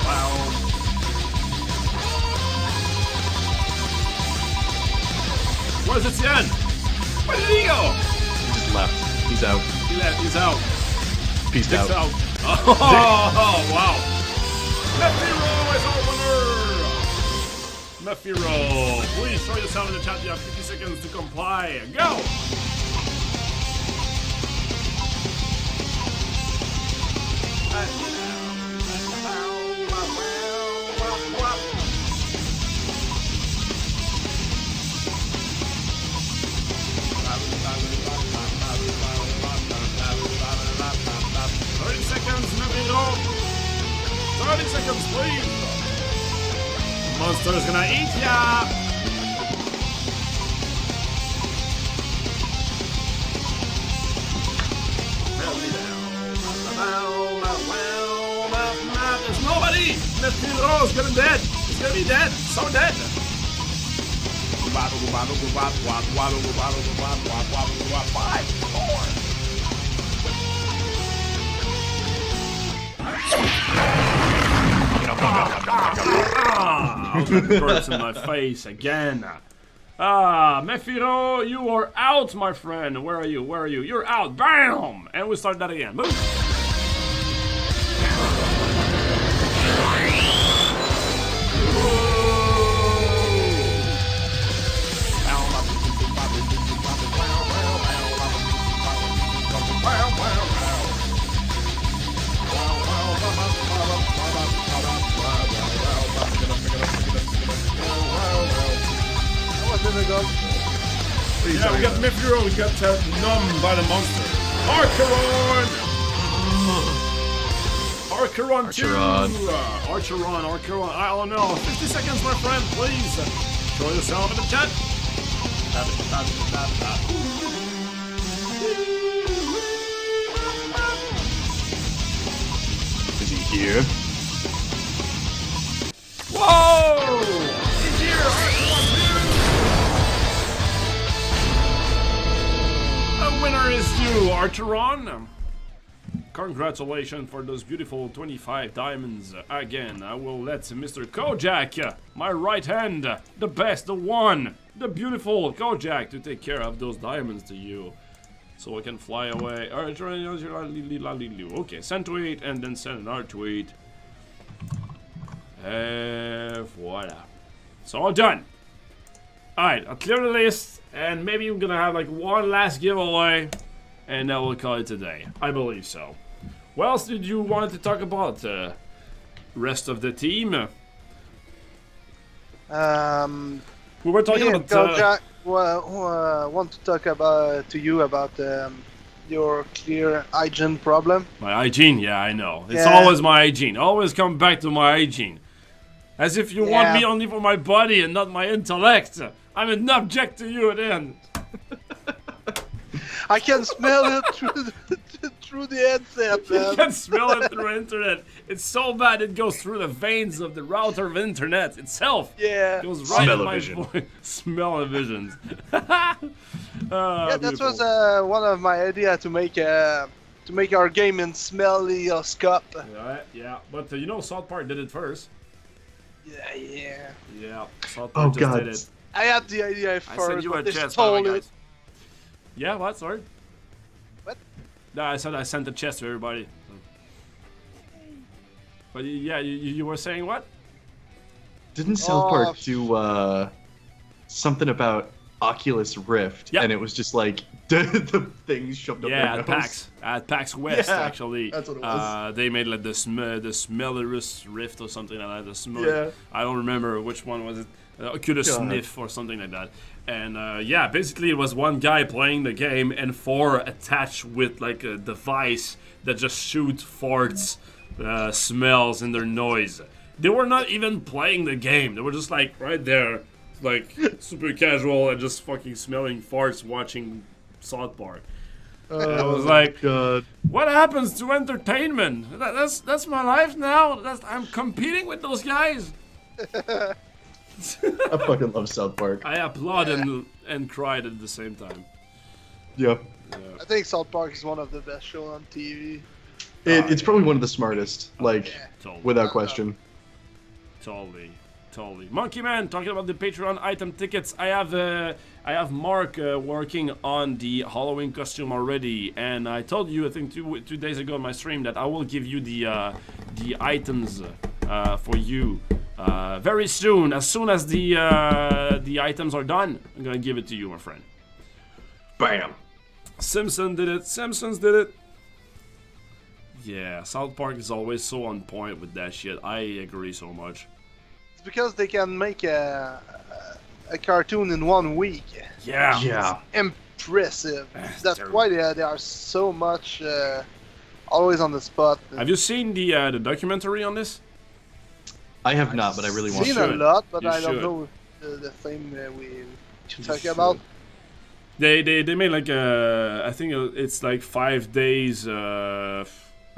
Wow. Where's Etienne? Where did he go? He just left. He's out. He's out. Peace out. Oh, wow. Mephiro is our winner. Mephiro, please show yourself in the chat. You have 50 seconds to comply. Go. Mephiro. 30 seconds, please. Monster's gonna eat ya. There's nobody. Mephiro's gonna dead. He's gonna be dead. So dead. Five, four. Burst in my face again. Mephiro, you are out, my friend. Where are you? Where are you? You're out. Bam! And we start that again. Move. Yeah, we got Mephiro, we got Numb by the monster. Archeron! Archeron 2! Archeron. I don't know. 50 seconds, my friend, please. Show yourself in the chat. Is he here? Whoa! He's here! The winner is you, Archeron. Congratulations for those beautiful 25 diamonds. Again, I will let Mr. Kojak, my right hand, the best, the one, the beautiful Kojak, to take care of those diamonds to you. So I can fly away. Okay, send tweet and then send another tweet. Voila. So all done. Alright, I'll clear the list and maybe I'm gonna have like one last giveaway. and that will call it a day. I believe so. What else did you want to talk about? Rest of the team? We were talking about. Jack, want to talk to you about your clear hygiene problem. My hygiene, yeah, I know. It's Yeah. always my hygiene. Always come back to my hygiene. As if you want me only for my body and not my intellect. I'm an object to you then. I can smell it through the headset, man. You can smell it through internet. It's so bad it goes through the veins of the router of internet itself. Yeah. It goes right in my Smell-o-vision. voice. Smell-o-visions. Yeah, that was one of my ideas to make our game in smelly scope. Yeah, but South Park did it first. Yeah. Yeah, South Oh Park just God. did it. I had the idea I sent first, you a but they chest, by the way, stole it. guys. Yeah, what? Sorry? What? No, I said I sent the chest to everybody. But yeah, you were saying what? Didn't South Park do something about Oculus Rift? Yep. And it was just like the things shoved up Yeah, their at nose? PAX. At PAX West, Yeah, actually. that's what it was. They made like the Smellerus Rift or something like that. Yeah. I don't remember which one was it. Oculus God. Sniff or something like that. And yeah, basically it was one guy playing the game and 4 attached with like a device that just shoots farts, smells, and their noise. They were not even playing the game. They were just like right there, like super casual and just fucking smelling farts watching South Park. And I was like, God. what happens to entertainment? That's my life now. I'm competing with those guys. I fucking love South Park. I applaud and cried at the same time. Yep. I think South Park is one of the best shows on TV. It's probably one of the smartest, like, Yeah. Totally. without question. Totally. Monkey Man, talking about the Patreon item tickets. I have Mark working on the Halloween costume already, and I told you I think two days ago on my stream that I will give you the items for you very soon. As soon as the items are done, I'm gonna give it to you, my friend. Bam. Simpsons did it. Yeah, South Park is always so on point with that shit. I agree so much. It's because they can make a cartoon in 1 week. Yeah. Yeah. Impressive. That's They're- why they are so much always on the spot. Have you seen the documentary on this? I have not, but I really want seen to. a lot, but You I don't should. know the thing we talk should. about. They made like I think it's like 5 days.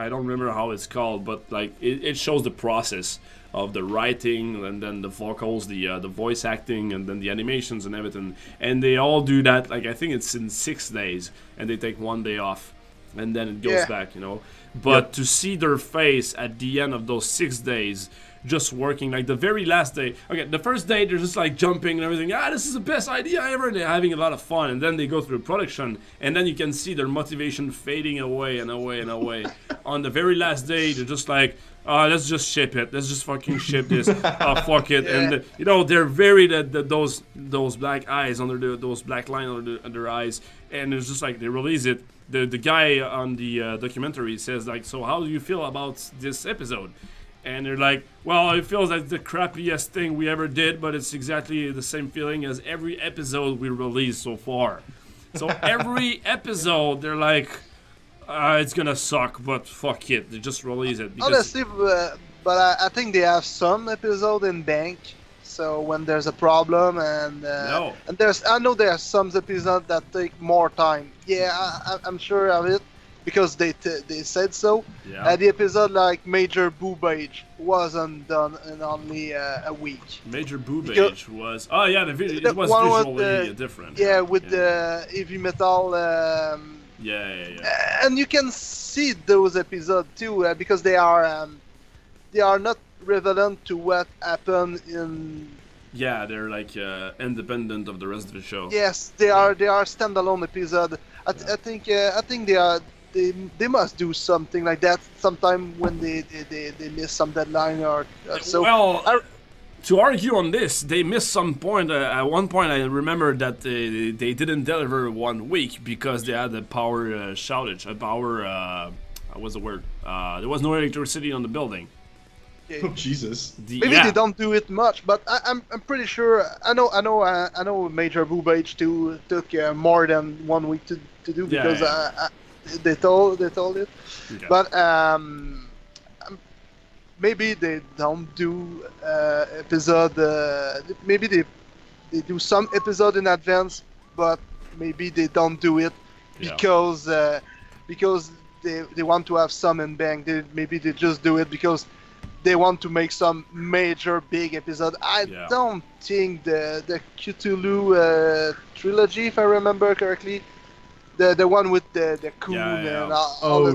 I don't remember how it's called, but like it shows the process of the writing and then the vocals, the voice acting, and then the animations and everything. And they all do that. Like I think it's in 6 days, and they take 1 day off, and then it goes Yeah. back. But to see their face at the end of those 6 days. Just working like the very last day. Okay, the first day they're just like jumping and everything. This is the best idea ever. And they're having a lot of fun, and then they go through production, and then you can see their motivation fading away and away and away. On the very last day, they're just like, let's just ship it. Let's just fucking ship this. Fuck it. Yeah. And they're very those black eyes under those black lines under their eyes, and it's just like they release it. The guy on the documentary says like, so how do you feel about this episode? And they're like, well, it feels like the crappiest thing we ever did, but it's exactly the same feeling as every episode we released so far. So every episode, they're like, it's gonna suck, but fuck it, they just release it. Because Honestly, but I think they have some episode in bank. So when there's a problem and No. and I know there are some episodes that take more time. Yeah, I'm sure of it because they said so. Yeah. The episode like Major Boobage wasn't done in only a week. Major boobage Because- was... Oh, yeah, it The was one with visually the- different. Yeah, with the heavy metal. Yeah. And you can see those episodes too because they are not relevant to what happened in. Yeah, they're like independent of the rest of the show. Yes, they are standalone episode. I think they must do something like that sometime when they miss some deadline or so. Well, to argue on this, they missed some point. At one point, I remember that they didn't deliver 1 week because they had a power shortage. What was the word? There was no electricity on the building. Oh Jesus! Maybe they don't do it much, but I'm pretty sure. I know Major Booba H2 took more than 1 week to do because they told it. Okay. But maybe they don't do episode. Maybe they do some episode in advance, but maybe they don't do it because they want to have some in bank. Maybe they just do it because they want to make some major big episode. I don't think the Cthulhu trilogy, if I remember correctly, the one with the coon and all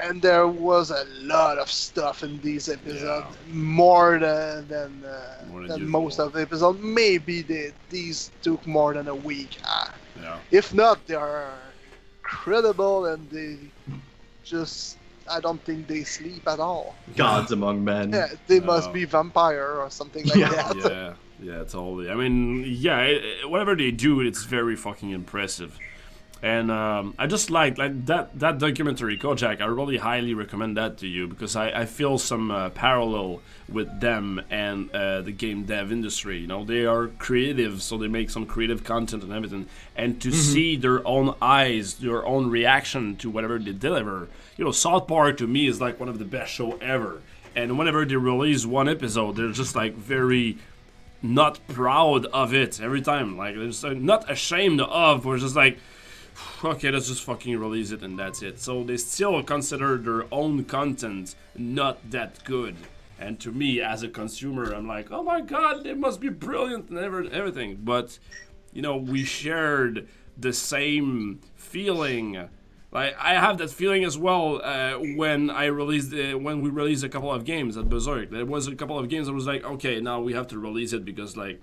and there was a lot of stuff in these episodes, more than most of the episodes. Maybe these took more than a week. If not, they are credible and they just. I don't think they sleep at all. Gods among men. Yeah, they must be vampire or something like that. Yeah, totally. I mean, whatever they do, it's very fucking impressive. And I just like that documentary, Kojak. I really highly recommend that to you because I feel some parallel with them and the game dev industry. You know, they are creative, so they make some creative content and everything. And to see their own eyes, their own reaction to whatever they deliver. You know, South Park to me is like one of the best show ever. And whenever they release one episode, they're just like very not proud of it every time. Like they're just not ashamed of. We're just like, okay, let's just fucking release it and that's it. So they still consider their own content not that good. And to me, as a consumer, I'm like, oh my god, it must be brilliant and everything. But, you know, we shared the same feeling. Like I have that feeling as well when we released a couple of games at Berzerk. There was a couple of games that was like, okay, now we have to release it because like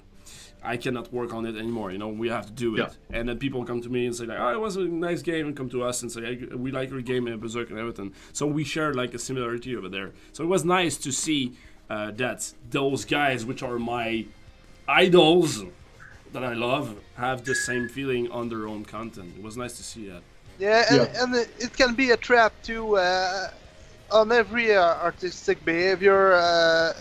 I cannot work on it anymore. You know, we have to do it. Yeah. And then people come to me and say like, oh, it was a nice game, and come to us and say, hey, we like your game in Berzerk and everything. So we shared like a similarity over there. So it was nice to see that those guys, which are my idols that I love, have the same feeling on their own content. It was nice to see that. Yeah, and it can be a trap too on every artistic behavior.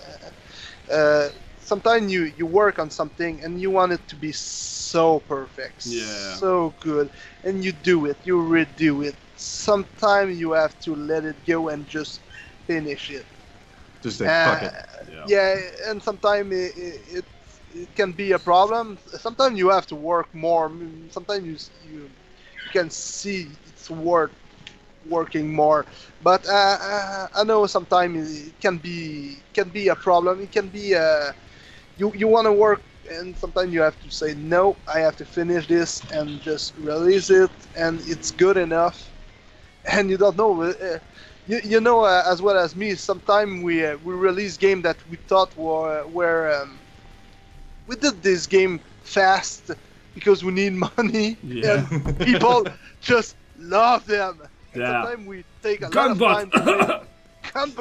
Sometimes you work on something and you want it to be so perfect, so good, and you do it, you redo it. Sometimes you have to let it go and just finish it. Just fuck it. Yeah, and sometimes it can be a problem. Sometimes you have to work more. Sometimes you can see it's worth working more, but I know sometimes it can be a problem. It can be you want to work, and sometimes you have to say no. I have to finish this and just release it, and it's good enough. And you don't know. You know as well as me. Sometimes we release game that we thought were we did this game fast because we need money, and people just love them. And sometimes we take a lot of time to make and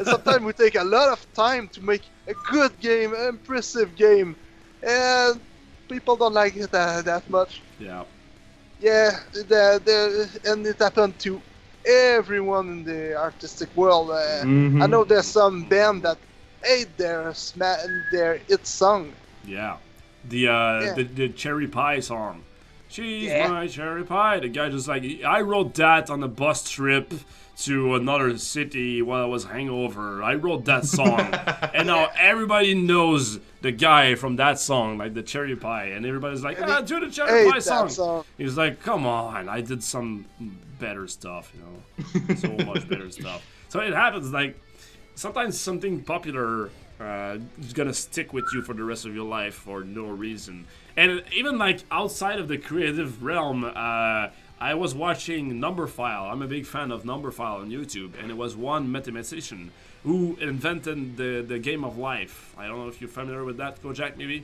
sometimes we take a lot of time to make a good game, an impressive game, and people don't like it that much. Yeah, and it happened to everyone in the artistic world. I know there's some band that hate their hit song. Yeah. The Cherry Pie song. She's my cherry pie. The guy just like, I wrote that on a bus trip to another city while I was hangover. I wrote that song. And now everybody knows the guy from that song, like the Cherry Pie. And everybody's like, do the Cherry Pie song. He's like, come on, I did some better stuff, you know. So much better stuff. So it happens, like, sometimes something popular is gonna stick with you for the rest of your life for no reason. And even like outside of the creative realm, I was watching Numberphile. I'm a big fan of Numberphile on YouTube, and it was one mathematician who invented the game of life. I don't know if you're familiar with that, Kojak, maybe?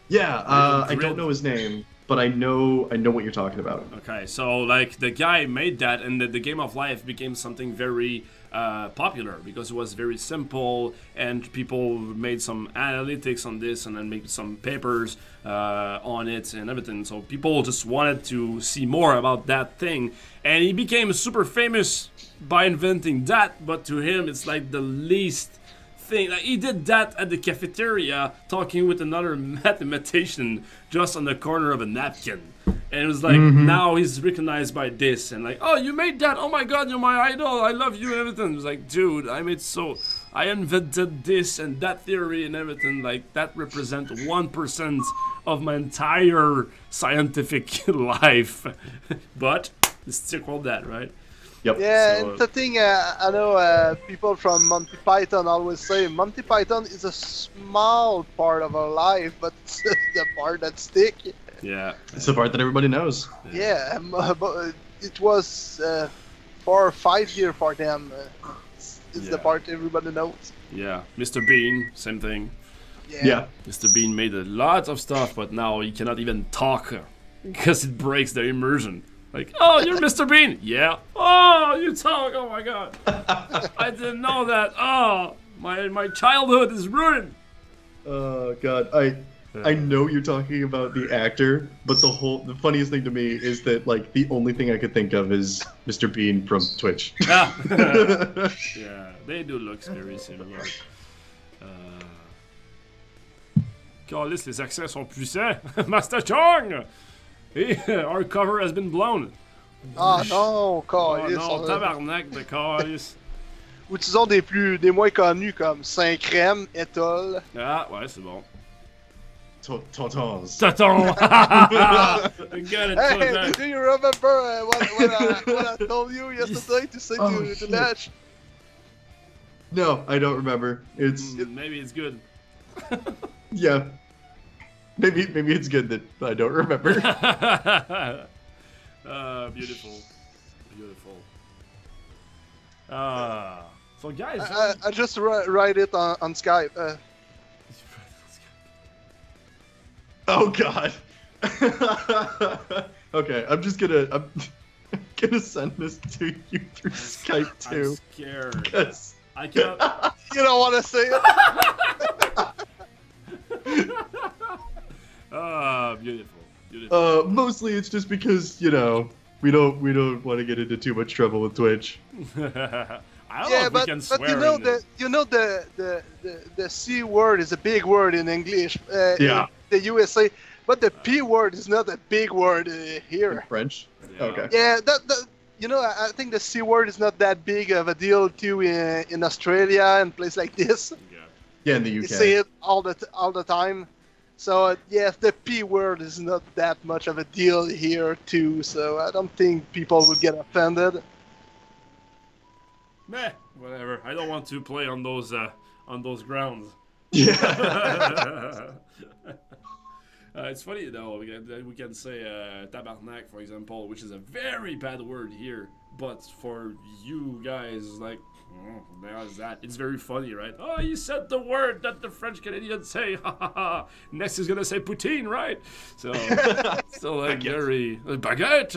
Yeah, I Grid. don't know his name, but I know what you're talking about. Okay, so like the guy made that, and the Game of Life became something very popular because it was very simple, and people made some analytics on this, and then made some papers on it and everything. So people just wanted to see more about that thing, and he became super famous by inventing that. But to him, it's like the least thing. Like, he did that at the cafeteria talking with another mathematician just on the corner of a napkin. And it was like, now he's recognized by this. And like, oh, you made that. Oh my God, you're my idol. I love you and everything. It was like, dude, I invented this and that theory and everything. Like, that represents 1% of my entire scientific life. But it's still called that, right? Yep. Yeah, So, and the thing I know people from Monty Python always say Monty Python is a small part of our life, but it's the part that stick. yeah. It's the part that everybody knows. Yeah, but it was 4 or 5 years for them. It's Yeah. the part everybody knows. Yeah. Mr. Bean, same thing. Yeah. Mr. Bean made a lot of stuff, but now he cannot even talk because it breaks the immersion. Like, oh, you're Mr. Bean. Yeah. Oh, you talk. Oh my God. I didn't know that. Oh, my childhood is ruined. Oh God, I know you're talking about the actor, but the funniest thing to me is that like the only thing I could think of is Mr. Bean from Twitch. Yeah, they do look very similar. Calisse, les accents sont puissants. Master Chong! Our cover has been blown. Ah non, Oh câlisse, non, tabarnak de Calisse. Utilisons des moins connus comme Saint-Crème, Étole. Ah, ouais, c'est bon. Tontons. Taton! Get it, Hey, Taton. do you remember what I told you yesterday to say to shit. Nash? No, I don't remember. It's Maybe it's good. yeah. Maybe it's good that I don't remember. Beautiful. Beautiful. So guys... I just write it on Skype. Oh God. Okay, I'm gonna send this to you through Skype I'm too. scared. 'Cause- I cannot... You don't want to say it? Beautiful. Beautiful. Mostly it's just because we don't want to get into too much trouble with Twitch. I don't know Yeah, if we can but swear you know the C word is a big word in English. Yeah. In the USA, but the P word is not a big word In here. French. Yeah. Okay. Yeah, I think the C word is not that big of a deal too in Australia and places like this. Yeah. Yeah, in the You UK. say it all the time. So yes, the P word is not that much of a deal here too. So I don't think people would get offended. Meh, whatever. I don't want to play on those grounds. Yeah. It's funny though. We can say tabarnak, for example, which is a very bad word here, but for you guys, like, there's that. It's very funny, right? Oh, you said the word that the French Canadians say. Ha ha ha. Next is gonna say poutine, right? So, like very baguette.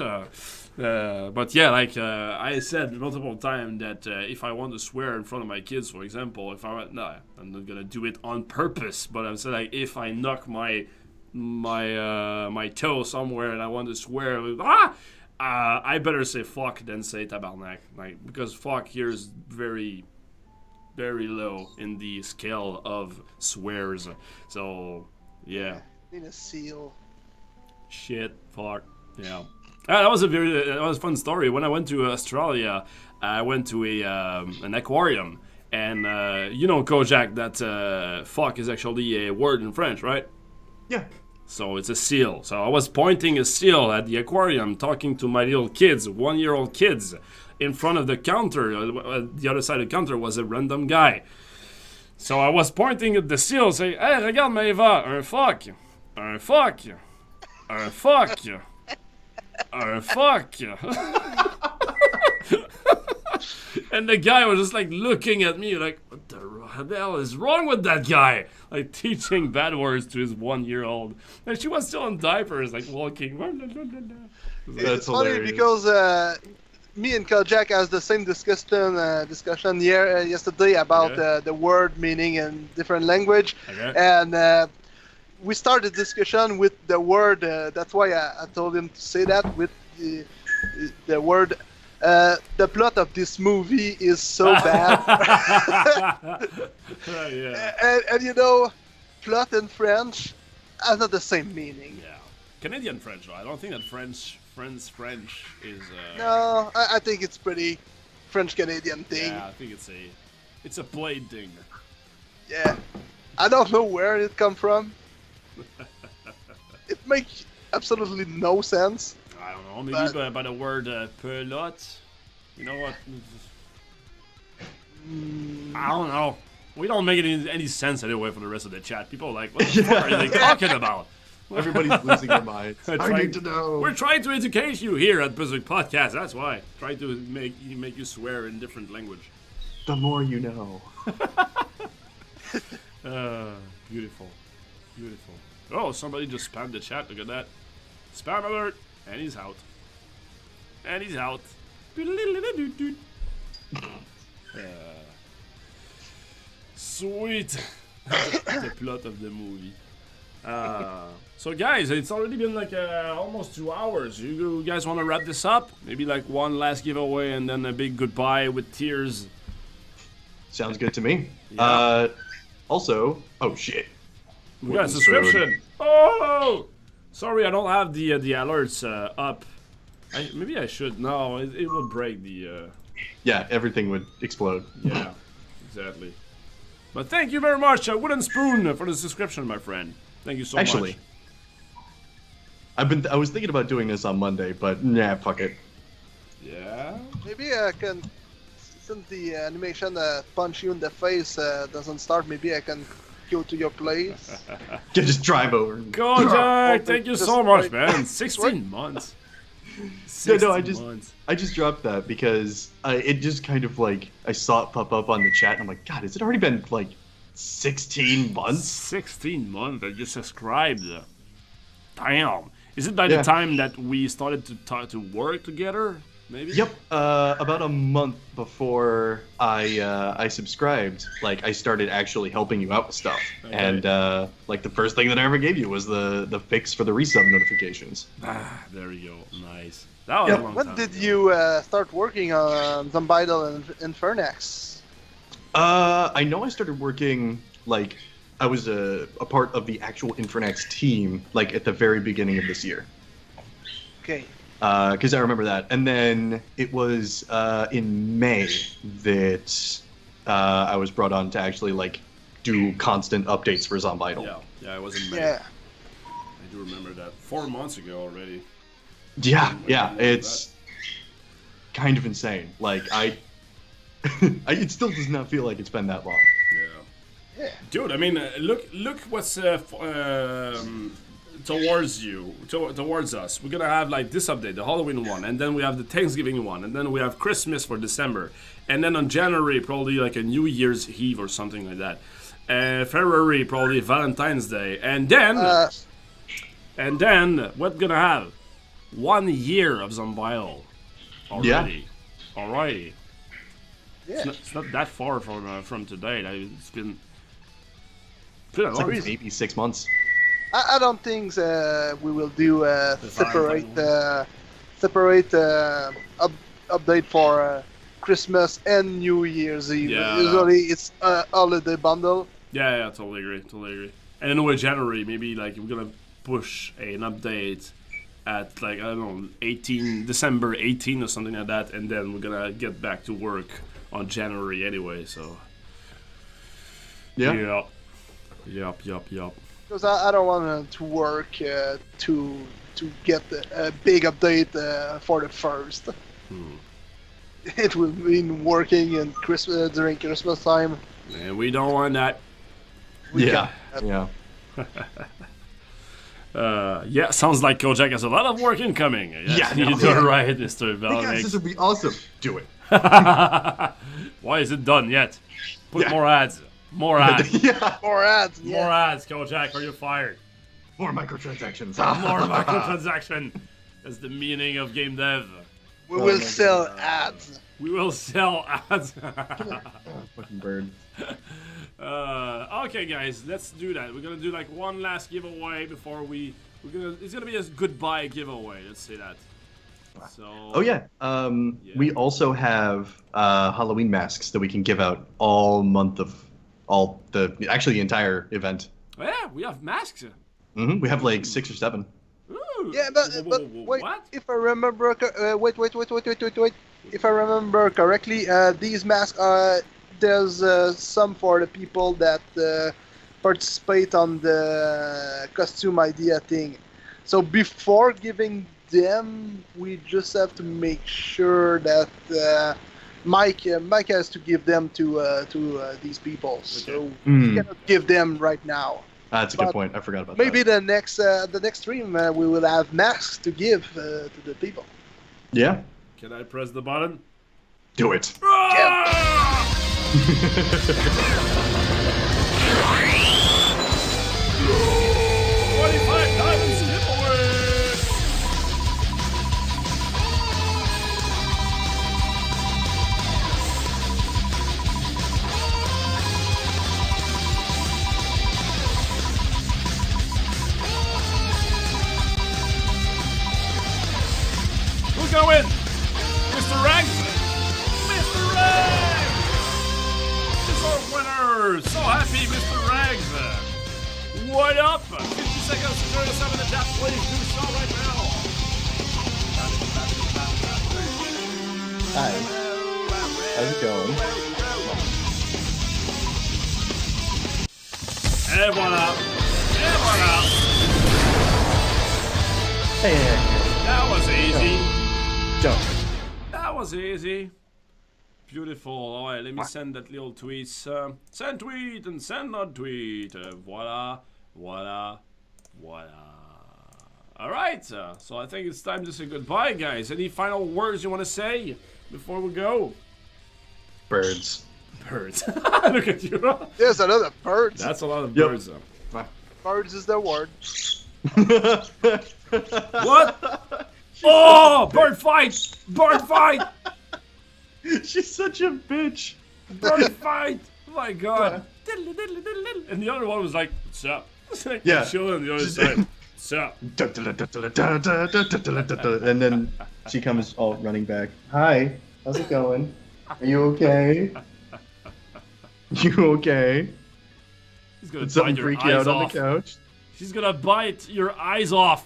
But yeah, like I said multiple times that if I want to swear in front of my kids, for example, I'm not gonna do it on purpose. But I'm saying like if I knock my toe somewhere and I want to swear, I better say fuck than say tabarnak, like because fuck here is very, very low in the scale of swears. So yeah, In a seal. shit, fuck, yeah. That was a fun story. When I went to Australia, I went to an aquarium, and Kojak, that fuck is actually a word in French, right? Yeah. So it's a seal. So I was pointing a seal at the aquarium, talking to my little kids, 1-year-old kids, in front of the counter. The other side of the counter was a random guy. So I was pointing at the seal, saying, "Hey, regarde, Maëva, un fuck, un fuck, un fuck, un fuck." And the guy was just like looking at me like, what the hell is wrong with that guy? Like teaching bad words to his 1-year-old. And she was still in diapers, like walking. It's funny because me and Kojak has the same discussion yesterday about the word meaning in different language. Okay. And we started discussion with the word, that's why I told him to say that, with the word. The plot of this movie is so bad. And you know, plot in French has not the same meaning. Yeah. Canadian French, though. I don't think that French is... No, I think it's pretty French-Canadian thing. Yeah, I think it's a played thing. Yeah. I don't know where it come from. It makes absolutely no sense. I don't know, maybe by the word pelote. You know what? I don't know. We don't make any sense anyway for the rest of the chat. People are like, what the fuck are they talking about? Everybody's losing their minds. I need to know. We're trying to educate you here at Berzerk Podcast. That's why. Trying to make you swear in different language. The more you know. Beautiful. Beautiful. Oh, somebody just spammed the chat. Look at that. Spam alert. And he's out. And he's out. Sweet. The plot of the movie. So guys, it's already been like almost 2 hours. You guys want to wrap this up? Maybe like one last giveaway and then a big goodbye with tears. Sounds good to me. Yeah. Also, oh shit. We got a subscription. Oh! Sorry, I don't have the alerts up. Maybe I should. No, it will break the... Yeah, everything would explode. Yeah, exactly. But thank you very much, Wooden Spoon, for the subscription, my friend. Thank you so much. I was thinking about doing this on Monday, but nah, fuck it. Yeah? Maybe I can, since the animation punch you in the face doesn't start, maybe I can go to your place. Just drive over. Kojak, thank you so much, man. 16 months. 16 months. I just dropped that because it just kind of like, I saw it pop up on the chat and I'm like, God, has it already been like 16 months? 16 months that you subscribed. Damn. Is it by the time that we started to work together? Maybe? Yep. About a month before I subscribed, like I started actually helping you out with stuff. Okay. And like the first thing that I ever gave you was the fix for the resub notifications. Ah, there you go. Nice. That was a long when time did ago. you start working on Zombiedel and Infernax? I know I started working, like, I was a part of the actual Infernax team, like, at the very beginning of this year. Okay. Because I remember that. And then it was in May that I was brought on to actually, like, do constant updates for Zombiedel. Yeah, it was in May. Yeah. I do remember that. 4 months ago already. Yeah, it's kind of insane. Like, it still does not feel like it's been that long. Yeah. Dude, I mean, look what's towards you, towards us. We're gonna have like this update, the Halloween one, and then we have the Thanksgiving one, and then we have Christmas for December, and then on January probably like a New Year's Eve or something like that. February probably Valentine's Day, and then we're gonna have 1 year of Zombiedel already. Yeah. Alrighty. Yeah. It's not that far from today. It's been a long time. Maybe 6 months. I don't think we will do separate update for Christmas and New Year's Eve. Yeah. Usually it's holiday bundle. Yeah, totally agree. And then with January, maybe like we're gonna push an update at like, I don't know, December 18 or something like that, and then we're gonna get back to work on January anyway, so... Yeah. Yup. Because I don't want to work to get a big update for the first. It will mean working in during Christmas time. And we don't want that. Yeah. Sounds like Kojak has a lot of work incoming. Yeah, you're right, Mr. Belnick. Guys, this would be awesome. Do it. Why is it done yet? Put more ads. More ads. Yeah. More ads. Yeah. More ads, Kojak, or you're fired. More microtransactions. More microtransaction. That's the meaning of game dev. We will sell ads. We will sell ads. Fucking bird. Okay, guys, let's do that. We're gonna do like one last giveaway before it's gonna be a goodbye giveaway. Let's say that. So. Oh yeah. We also have Halloween masks that we can give out all month of actually the entire event. Oh, yeah, we have masks. Mm-hmm. We have like 6 or 7. Ooh. Yeah, but wait. What? If I remember, wait. If I remember correctly, these masks there's some for the people that participate on the costume idea thing. So before giving them, we just have to make sure that Mike has to give them to these people. So we cannot give them right now. That's a good point. I forgot about maybe that. the next stream we will have masks to give to the people. Yeah. Can I press the button? Do it. Ah! 25 diamonds giveaway! Who's gonna win? Mr. Rags? Mr. Rags! It's our winner! So happy, Mr. Rags! What up? 50 seconds to join us up in the chat. Please do so right now. Hi. How's it going? Et voilà. Et voilà. Hey. That was easy. Jump. That was easy. Beautiful. All right, let me send that little tweet. Send tweet and send not tweet. Voila. Voila. Voila. All right. So I think it's time to say goodbye, guys. Any final words you want to say before we go? Birds. Birds. Look at you. There's a lot of birds. That's a lot of birds. Birds is the word. What? Oh, bird fight! Bird fight! She's such a bitch. Bird fight! Oh my god. Diddle, diddle, diddle, diddle. And the other one was like, what's up? Like, Yeah. chilling on the other side. What's up? And then she comes all running back. Hi, how's it going? Are you okay? You okay? He's gonna Did bite something your freak you eyes out on off. the couch? She's gonna bite your eyes off.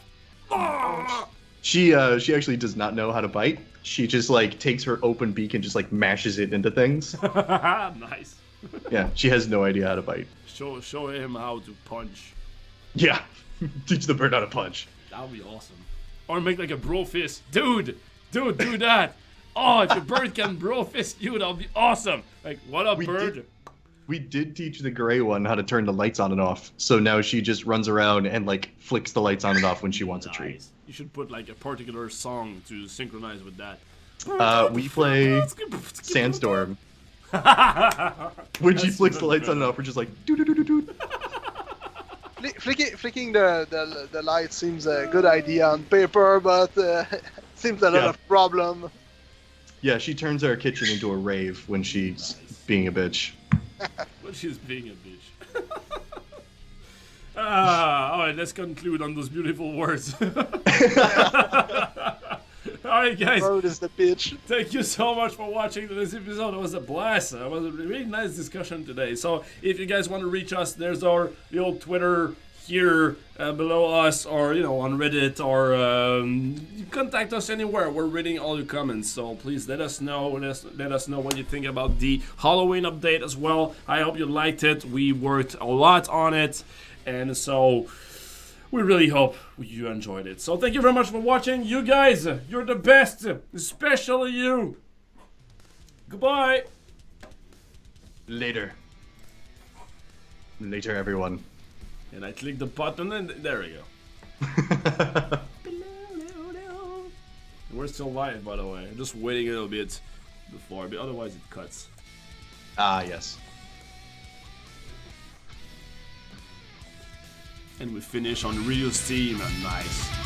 She actually does not know how to bite. She just like takes her open beak and just like mashes it into things. Nice. Yeah, she has no idea how to bite. Show him how to punch. Yeah, teach the bird how to punch. That would be awesome. Or make like a bro fist. Dude, do that. Oh, if your bird can bro fist you, that would be awesome. Like, what up, bird? We did teach the gray one how to turn the lights on and off. So now she just runs around and like flicks the lights on and off when she wants a treat. You should put like a particular song to synchronize with that. We play Sandstorm. When she flicks the lights on and off, we're just like doo doo doo doo doo. Flicking the light seems a good idea on paper, but seems a lot of problem. Yeah, she turns our kitchen into a rave when she's being a bitch. When she's being a bitch. Alright, let's conclude on those beautiful words. Alright, guys. Bird is the bitch. Thank you so much for watching this episode. It was a blast. It was a really nice discussion today. So, if you guys want to reach us, there's our old Twitter here below us, or on Reddit, or contact us anywhere. We're reading all your comments, so please let us know. Let us know what you think about the Halloween update as well. I hope you liked it. We worked a lot on it, and so we really hope you enjoyed it. So thank you very much for watching. You guys, you're the best, especially you. Goodbye. Later, everyone. And I click the button, and there we go. We're still live, by the way. I'm just waiting a little bit. before, but otherwise it cuts. Ah, yes. And we finish on real steam. Nice.